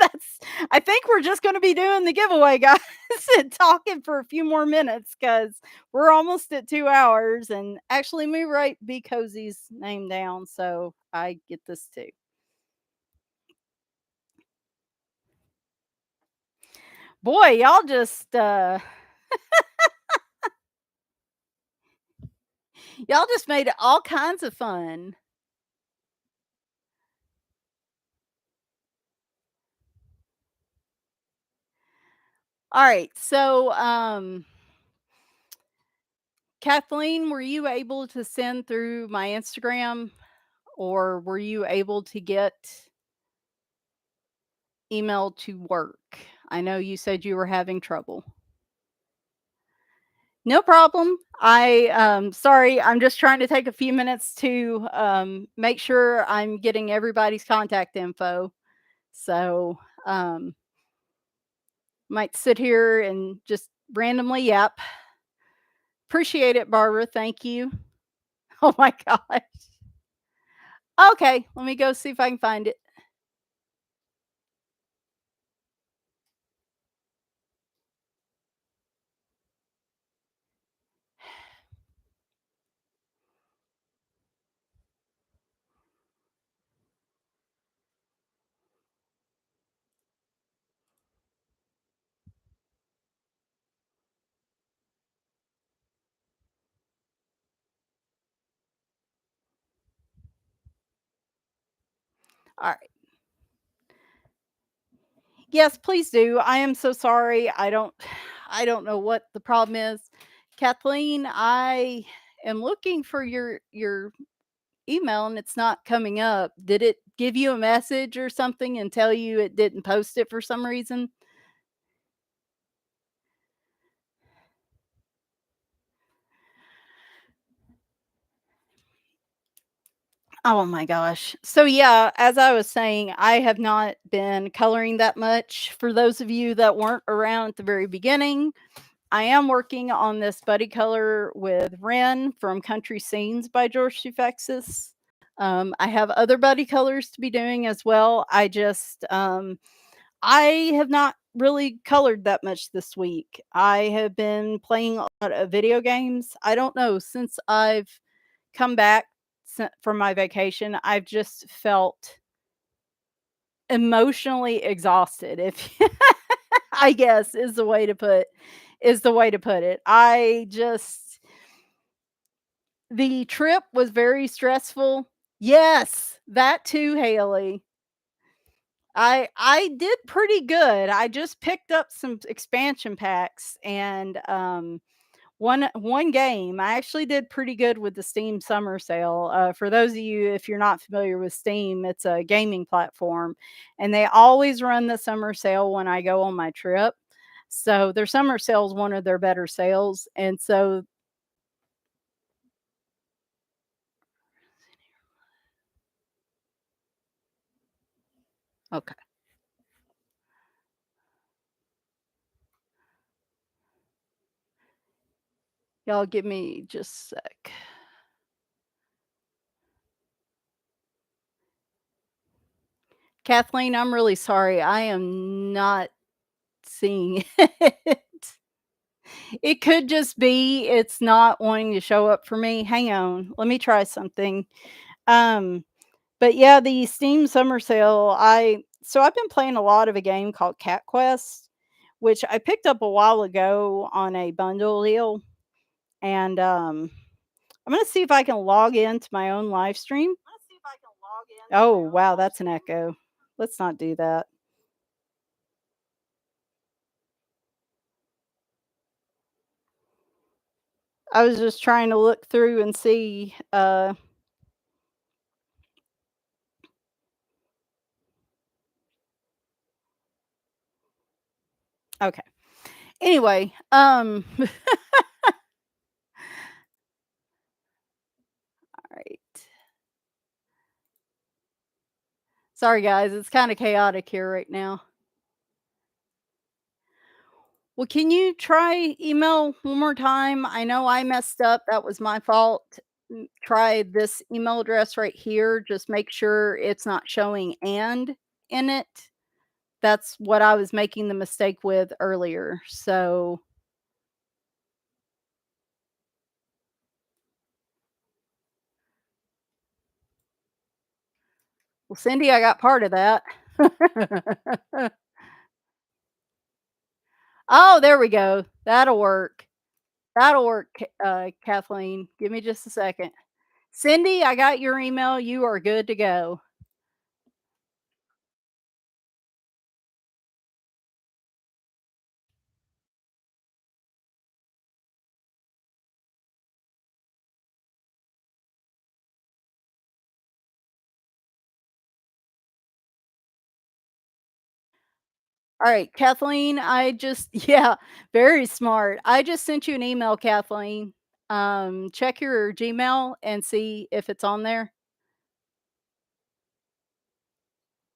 that's I think we're just gonna be doing the giveaway, guys, and talking for a few more minutes because 'cause we're almost at 2 hours, and actually, let me write Be Cozy's name down so I get this too. Boy, y'all just made it all kinds of fun. Alright, so, Kathleen, were you able to send through my Instagram, or were you able to get email to work? I know you said you were having trouble. No problem. Sorry, I'm just trying to take a few minutes to, make sure I'm getting everybody's contact info. So, might sit here and just randomly yap. Appreciate it, Barbara. Thank you. Oh my gosh. Okay, let me go see if I can find it. All right. Yes, please do. I am so sorry. I don't know what the problem is. Kathleen, I am looking for your email and it's not coming up. Did it give you a message or something and tell you it didn't post it for some reason? Oh my gosh. So yeah, as I was saying, I have not been coloring that much. For those of you that weren't around at the very beginning, I am working on this buddy color with Ren from Country Scenes by George Sufexis. I have other buddy colors to be doing as well. I have not really colored that much this week. I have been playing a lot of video games. I don't know, since I've come back from my vacation, I've just felt emotionally exhausted. If I guess is the way to put it. I just the trip was very stressful. Yes, that too, Haley. I did pretty good. I just picked up some expansion packs and one game. I actually did pretty good with the Steam summer sale. For those of you if you're not familiar with Steam, it's a gaming platform and they always run the summer sale when I go on my trip. So their summer sale is one of their better sales and so okay. Y'all give me just a sec. Kathleen, I'm really sorry. I am not seeing it. It could just be it's not wanting to show up for me. Hang on. Let me try something. Um, But yeah, the Steam summer sale, I've been playing a lot of a game called Cat Quest, which I picked up a while ago on a bundle deal, and I'm gonna see if I can log into my own live stream. Oh wow, that's an echo. Let's not do that. I was just trying to look through and see. Okay. Anyway, all right. Sorry guys, it's kind of chaotic here right now. Well, can you try email one more time? I know I messed up. That was my fault. Try this email address right here. Just make sure it's not showing and in it. That's what I was making the mistake with earlier. So, well, Cindy, I got part of that. Oh, there we go. That'll work. That'll work, Kathleen. Give me just a second. Cindy, I got your email. You are good to go. All right, Kathleen, I just yeah, very smart. I just sent you an email, Kathleen. Check your Gmail and see if it's on there.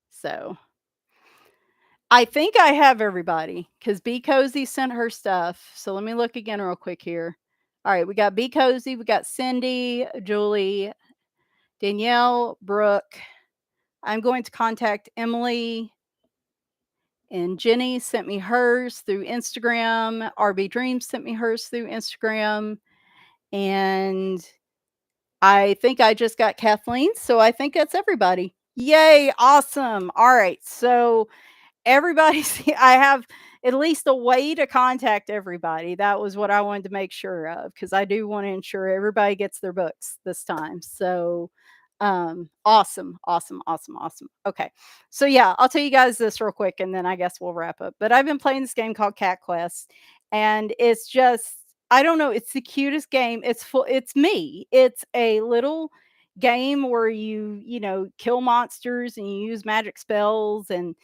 So, I think I have everybody because Be Cozy sent her stuff. So let me look again real quick here. All right, we got Be Cozy, we got Cindy, Julie, Danielle, Brooke. I'm going to contact Emily, and Jenny sent me hers through Instagram. RB Dreams sent me hers through Instagram. And I think I just got Kathleen. So I think that's everybody. Yay. Awesome. All right. So everybody's I have at least a way to contact everybody. That was what I wanted to make sure of because I do want to ensure everybody gets their books this time. So awesome, awesome, awesome, awesome. Okay. So yeah, I'll tell you guys this real quick and then I guess we'll wrap up. But I've been playing this game called Cat Quest and it's just I don't know, it's the cutest game. It's me. It's a little game where you kill monsters and you use magic spells and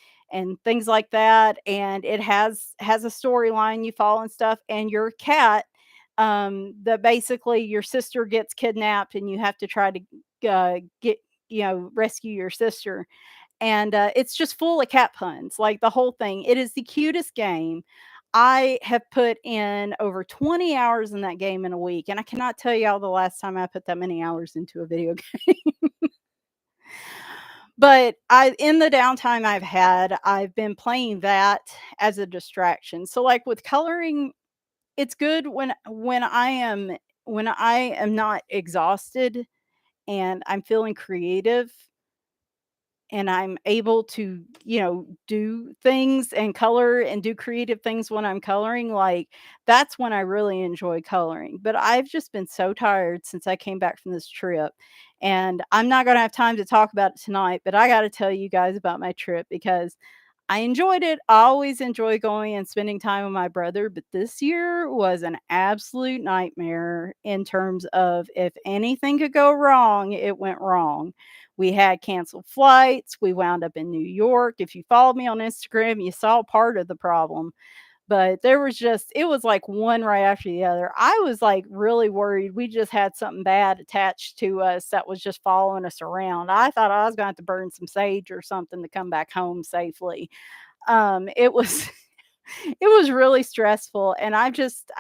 things like that, and it has a storyline you follow and stuff, and your cat, that basically your sister gets kidnapped and you have to try to get rescue your sister, and it's just full of cat puns, like the whole thing. It is the cutest game. I have put in over 20 hours in that game in a week, and I cannot tell y'all the last time I put that many hours into a video game. But I in the downtime I've had, I've been playing that as a distraction. So, like, with coloring, it's good when I am not exhausted and I'm feeling creative and I'm able to, do things and color and do creative things when I'm coloring, like, that's when I really enjoy coloring. But I've just been so tired since I came back from this trip, and I'm not gonna have time to talk about it tonight, but I gotta tell you guys about my trip because I enjoyed it. I always enjoy going and spending time with my brother, but this year was an absolute nightmare in terms of if anything could go wrong, it went wrong. We had canceled flights. We wound up in New York. If you followed me on Instagram, you saw part of the problem. But it was like one right after the other. I was like really worried we just had something bad attached to us that was just following us around. I thought I was going to have to burn some sage or something to come back home safely. It was it was really stressful, and I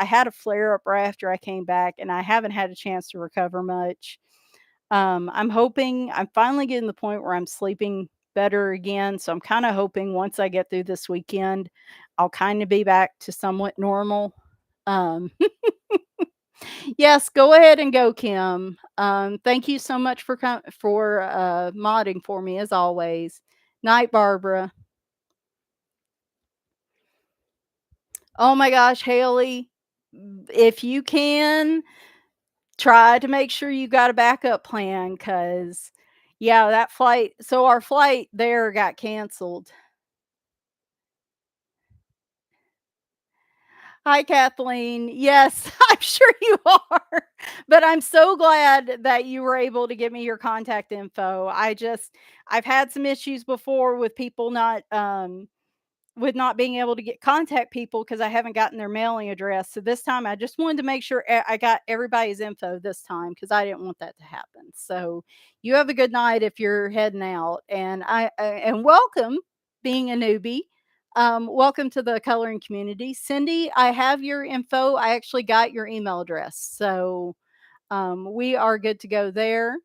had a flare up right after I came back, and I haven't had a chance to recover much. I'm finally getting to the point where I'm sleeping better again. So I'm kind of hoping once I get through this weekend, I'll kind of be back to somewhat normal. Um, Yes, go ahead and go, Kim. Thank you so much for modding for me as always. Night, Barbara. Oh my gosh, Haley, if you can, try to make sure you got a backup plan, cause yeah, that flight so our flight there got canceled. Hi, Kathleen. Yes, I'm sure you are. But I'm so glad that you were able to give me your contact info. I've had some issues before with people not with not being able to get contact people because I haven't gotten their mailing address. So this time I just wanted to make sure I got everybody's info this time because I didn't want that to happen. So you have a good night if you're heading out, and and welcome being a newbie. Welcome to the coloring community, Cindy. I have your info. I actually got your email address, so we are good to go there.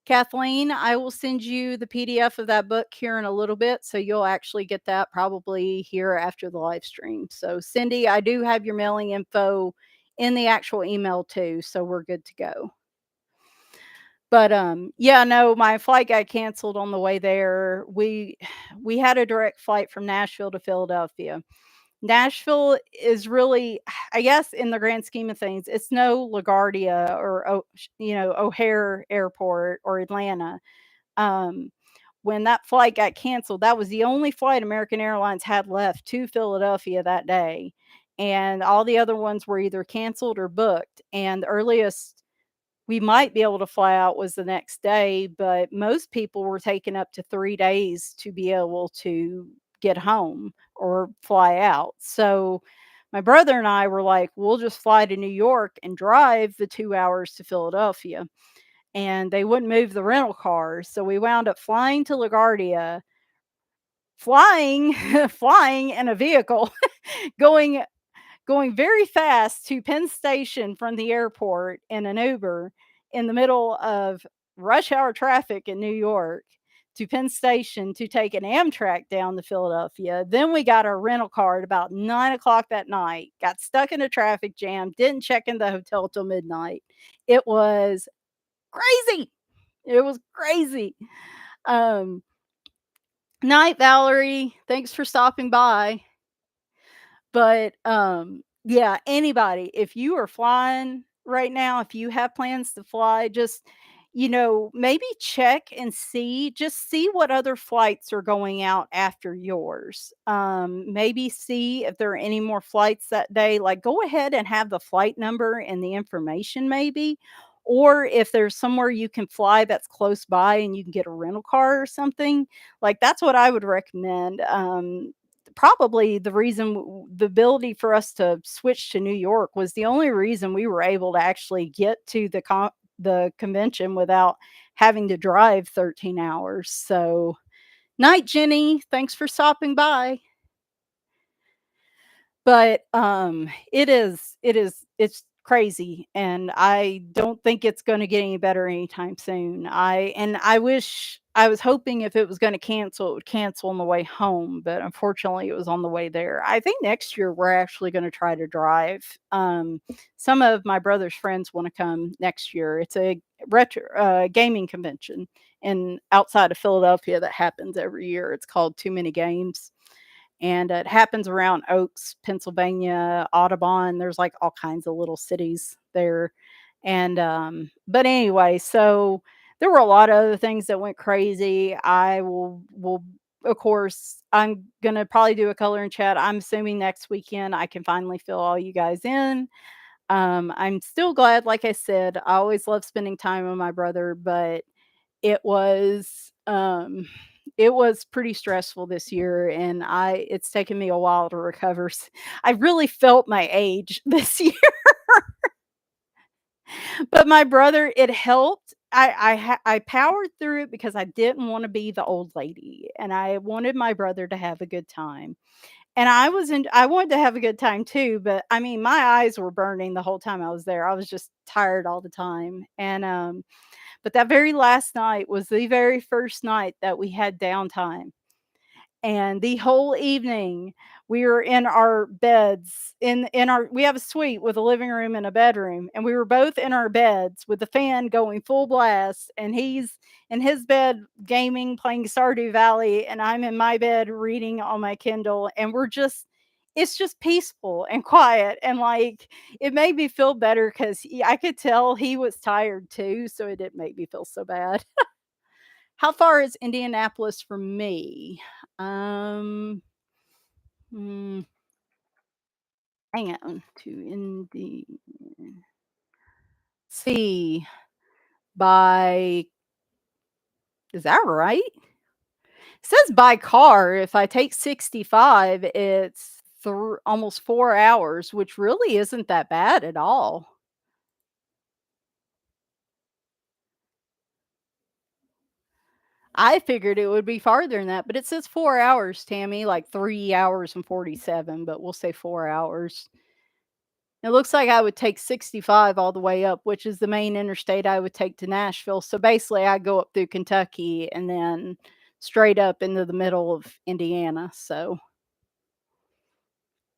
Kathleen, I will send you the PDF of that book here in a little bit, so you'll actually get that probably here after the live stream. So, Cindy, I do have your mailing info in the actual email too, so we're good to go. But yeah, no, my flight got canceled on the way there. We had a direct flight from Nashville to Philadelphia. Nashville is really, I guess, in the grand scheme of things, it's no LaGuardia or O'Hare Airport or Atlanta. um, when that flight got canceled, that was the only flight American Airlines had left to Philadelphia that day. And all the other ones were either canceled or booked. And the earliest we might be able to fly out was the next day, but most people were taking up to 3 days to be able to get home or fly out. So my brother and I were like, we'll just fly to New York and drive the 2 hours to Philadelphia, and they wouldn't move the rental cars. So we wound up flying to LaGuardia, flying, flying in a vehicle, going going very fast to Penn Station from the airport in an Uber in the middle of rush hour traffic in New York to Penn Station to take an Amtrak down to Philadelphia. Then we got our rental car at about 9 o'clock that night, got stuck in a traffic jam, didn't check in the hotel till midnight. It was crazy. It was crazy. Um, Night, Valerie. Thanks for stopping by. But yeah, anybody, if you are flying right now, if you have plans to fly, just maybe check and see, just see what other flights are going out after yours. Maybe see if there are any more flights that day. Like, go ahead and have the flight number and the information, maybe. Or if there's somewhere you can fly that's close by and you can get a rental car or something, like that's what I would recommend. Probably the ability for us to switch to New York was the only reason we were able to actually get to the convention without having to drive 13 hours. So, night, Jenny. Thanks for stopping by. But, it's crazy, and I don't think it's gonna get any better anytime soon. I wish I was hoping if it was gonna cancel, it would cancel on the way home, but unfortunately, it was on the way there. I think next year, we're actually gonna try to drive. Some of my brother's friends wanna come next year. It's a gaming convention in outside of Philadelphia that happens every year. It's called Too Many Games, and it happens around Oaks, Pennsylvania, Audubon. There's like all kinds of little cities there. And but anyway, so there were a lot of other things that went crazy. I will of course I'm gonna probably do a color and chat. I'm assuming next weekend I can finally fill all you guys in. I'm still glad, like I said, I always love spending time with my brother, but it was, um, it was pretty stressful this year, and it's taken me a while to recover. I really felt my age this year, but my brother, it helped. I powered through it because I didn't wanna be the old lady, and I wanted my brother to have a good time. And I wanted to have a good time too, but I mean, my eyes were burning the whole time I was there. I was just tired all the time, and, but that very last night was the very first night that we had downtime, and the whole evening we were in our beds in our we have a suite with a living room and a bedroom, and we were both in our beds with the fan going full blast, and he's in his bed gaming, playing Stardew Valley, and I'm in my bed reading on my Kindle, and we're just it's just peaceful and quiet, and like it made me feel better because I could tell he was tired too, so it didn't make me feel so bad. How far is Indianapolis from me? Um, mm, hang on to Indy. See, by is that right? It says by car. If I take 65, it's almost 4 hours, which really isn't that bad at all. I figured it would be farther than that, but it says 4 hours, Tammy, like 3 hours and 47, but we'll say 4 hours. It looks like I would take 65 all the way up, which is the main interstate I would take to Nashville. So basically, I go up through Kentucky and then straight up into the middle of Indiana. So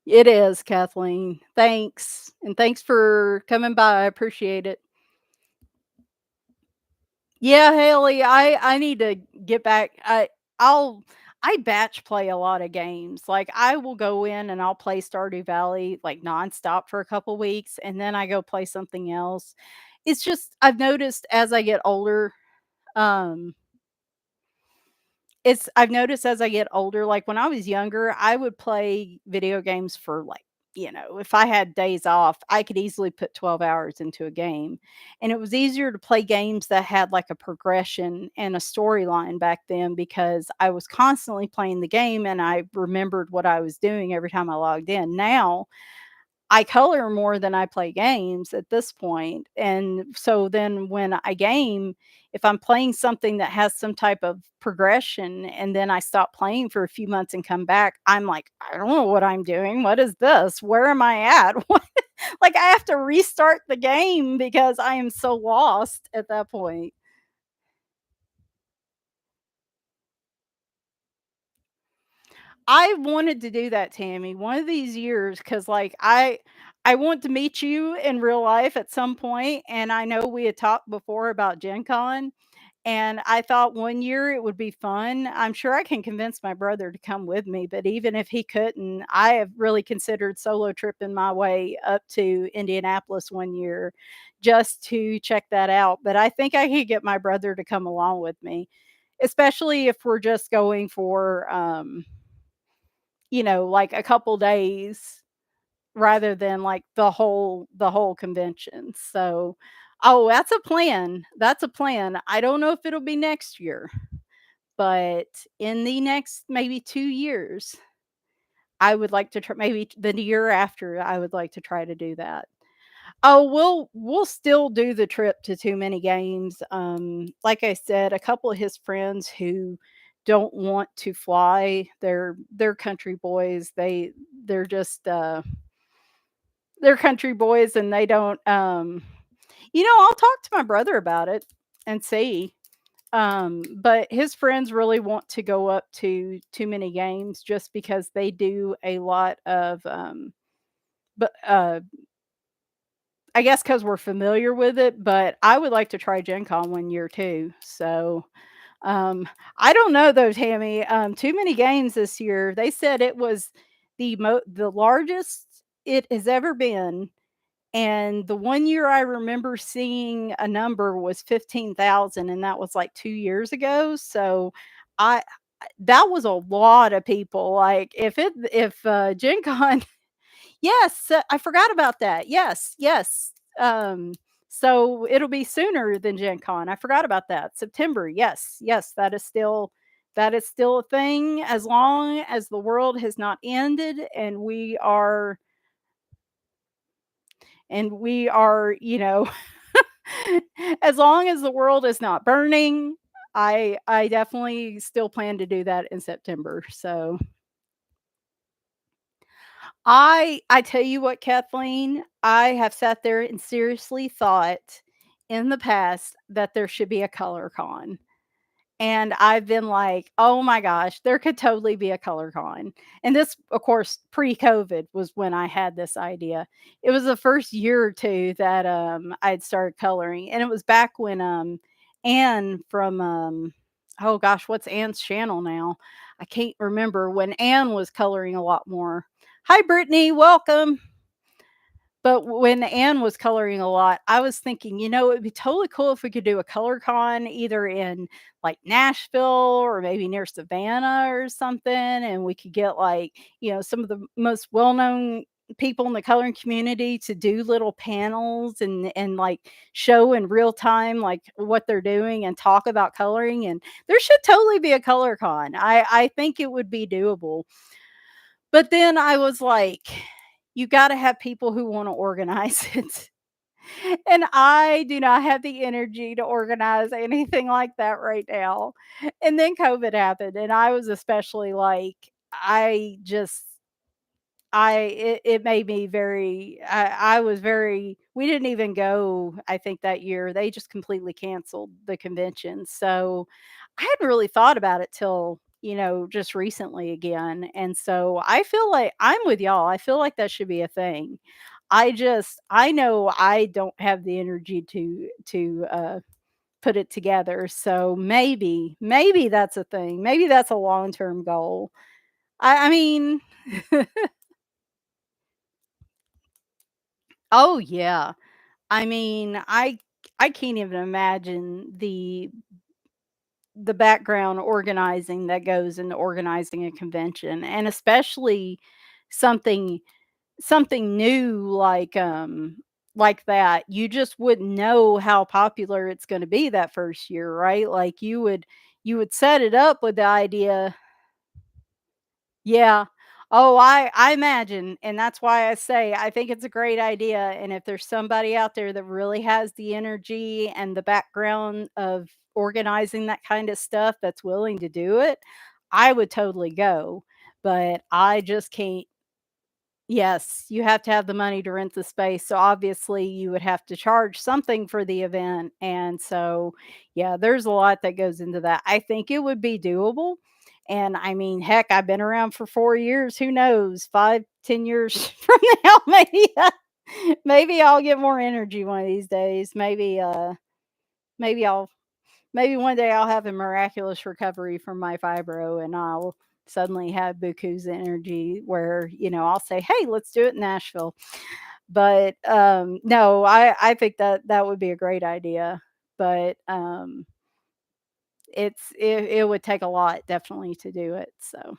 it is, Kathleen. Thanks. And thanks for coming by. I appreciate it. Yeah, Haley, I need to get back. I'll I batch play a lot of games. Like I will go in and I'll play Stardew Valley like nonstop for a couple weeks, and then I go play something else. It's just I've noticed as I get older, um I've noticed as I get older, like, when I was younger, I would play video games for, like, if I had days off, I could easily put 12 hours into a game, and it was easier to play games that had, like, a progression and a storyline back then because I was constantly playing the game and I remembered what I was doing every time I logged in. Now I color more than I play games at this point, and so then when I game, if I'm playing something that has some type of progression and then I stop playing for a few months and come back, I'm like, "I don't know what I'm doing. What is this? Where am I at?" What like, I have to restart the game because I am so lost at that point. I wanted to do that, Tammy, one of these years, because like, I want to meet you in real life at some point, and I know we had talked before about Gen Con, and I thought one year it would be fun. I'm sure I can convince my brother to come with me, but even if he couldn't, I have really considered solo tripping my way up to Indianapolis one year just to check that out, but I think I could get my brother to come along with me, especially if we're just going for, like a couple days rather than like the whole convention. So, oh, that's a plan. That's a plan. I don't know if it'll be next year, but in the next maybe 2 years, I would like to try maybe the year after, I would like to try to do that. Oh, we'll still do the trip to Too Many Games. Like I said, a couple of his friends who don't want to fly, they're country boys. They're just they're country boys and they don't I'll talk to my brother about it and see. But his friends really want to go up to Too Many Games just because they do a lot of but I guess because 'cause we're familiar with it, but I would like to try Gen Con one year too. So, um, I don't know though, Tammy. Too Many Games this year, they said it was the largest it has ever been, and the one year I remember seeing a number was 15,000, and that was like 2 years ago. So, I that was a lot of people. Like, if Gen Con Yes, I forgot about that. Yes, yes. So it'll be sooner than Gen Con. I forgot about that. September. Yes, yes, that is still a thing as long as the world has not ended and we are, as long as the world is not burning, I definitely still plan to do that in September. So I tell you what, Kathleen, I have sat there and seriously thought in the past that there should be a color con. And I've been like, "Oh my gosh, there could totally be a color con." And this, of course, pre-COVID was when I had this idea. It was the first year or 2 that, I'd started coloring, and it was back when, Anne from, oh gosh, what's Anne's channel now? I can't remember when Anne was coloring a lot more. Hi, Brittany, welcome. But when Anne was coloring a lot, I was thinking, it'd be totally cool if we could do a color con either in like Nashville or maybe near Savannah or something. And we could get like, some of the most well known people in the coloring community to do little panels and like show in real time like what they're doing and talk about coloring. And there should totally be a color con. I think it would be doable. But then I was like, you gotta have people who wanna organize it. And I do not have the energy to organize anything like that right now. And then COVID happened, and I was especially like, I just it made me very I was very we didn't even go, I think, that year. They just completely canceled the convention. So, I hadn't really thought about it till, just recently again. And so I feel like I'm with y'all. I feel like that should be a thing. I know I don't have the energy to put it together. So maybe that's a thing. Maybe that's a long-term goal. I mean, oh yeah. I mean, I can't even imagine the background organizing that goes into organizing a convention, and especially something something new like that. You just wouldn't know how popular it's going to be that first year, right? Like you would set it up with the idea. Yeah. Oh, I imagine, and that's why I say I think it's a great idea, and if there's somebody out there that really has the energy and the background of organizing that kind of stuff that's willing to do it, I would totally go. But I just can't. Yes, you have to have the money to rent the space, so obviously you would have to charge something for the event, and so, yeah, there's a lot that goes into that. I think it would be doable, and I mean, heck, I've been around for 4 years, who knows, 5, 10 years from now, maybe I'll get more energy one of these days. Maybe I'll maybe one day I'll have a miraculous recovery from my fibro and I'll suddenly have buku's energy where, I'll say, "Hey, let's do it in Nashville." But, no, I think that that would be a great idea, but, it would take a lot definitely to do it, so.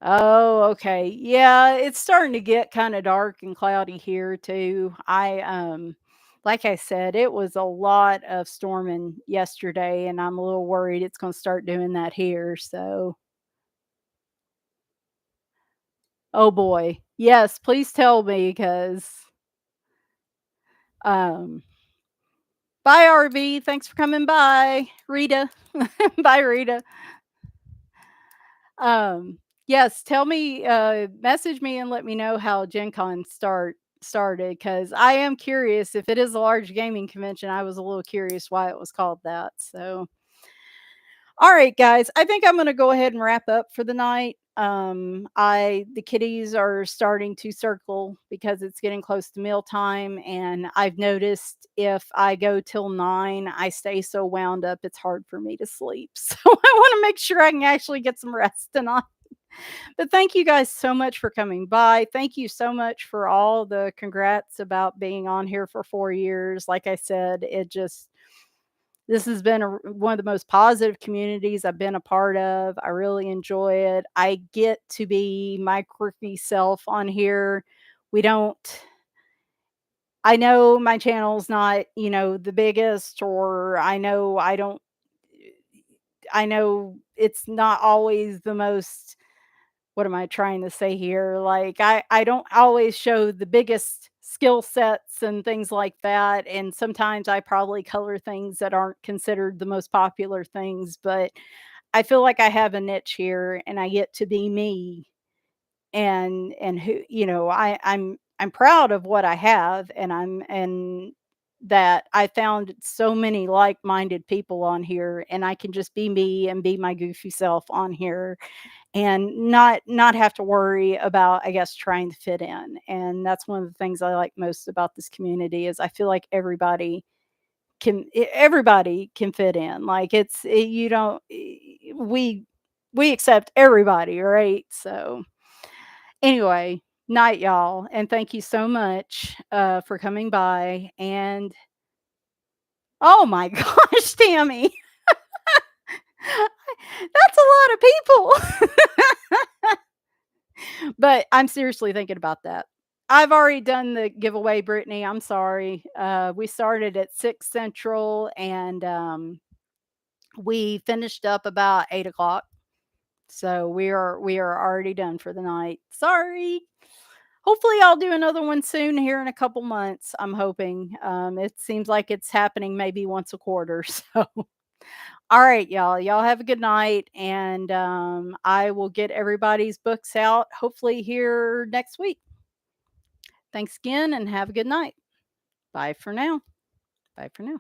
Oh, okay. Yeah, it's starting to get kinda dark and cloudy here too. Like I said, it was a lot of storming yesterday, and I'm a little worried it's gonna start doing that here, so. Oh boy. Yes, please tell me, because um bye, RV, thanks for coming by. Rita. Bye, Rita. Um, yes, tell me, message me and let me know how Gen Con started, because I am curious. If it is a large gaming convention, I was a little curious why it was called that. So, all right, guys, I think I'm going to go ahead and wrap up for the night. The kitties are starting to circle because it's getting close to mealtime, and I've noticed if I go till 9, I stay so wound up it's hard for me to sleep. So I want to make sure I can actually get some rest tonight. But thank you guys so much for coming by. Thank you so much for all the congrats about being on here for 4 years. Like I said, this has been one of the most positive communities I've been a part of. I really enjoy it. I get to be my quirky self on here. We don't I know my channel's not, the biggest, or I know it's not always the most. What am I trying to say here? Like, I don't always show the biggest skill sets and things like that, and sometimes I probably color things that aren't considered the most popular things, but I feel like I have a niche here and I get to be me, and who, I'm proud of what I have, and that I found so many like-minded people on here, and I can just be me and be my goofy self on here and not have to worry about, I guess, trying to fit in. And that's one of the things I like most about this community is I feel like everybody can fit in. Like you don't we accept everybody, right? So anyway, night y'all, and thank you so much for coming by. And oh my gosh, Tammy, that's a lot of people. But I'm seriously thinking about that. I've already done the giveaway, Brittany. I'm sorry. We started at 6 Central, and we finished up about 8 o'clock. So we are already done for the night. Sorry. Hopefully, I'll do another one soon here in a couple months. I'm hoping. It seems like it's happening maybe once a quarter. So, all right, y'all. Y'all have a good night, and I will get everybody's books out hopefully here next week. Thanks again, and have a good night. Bye for now. Bye for now.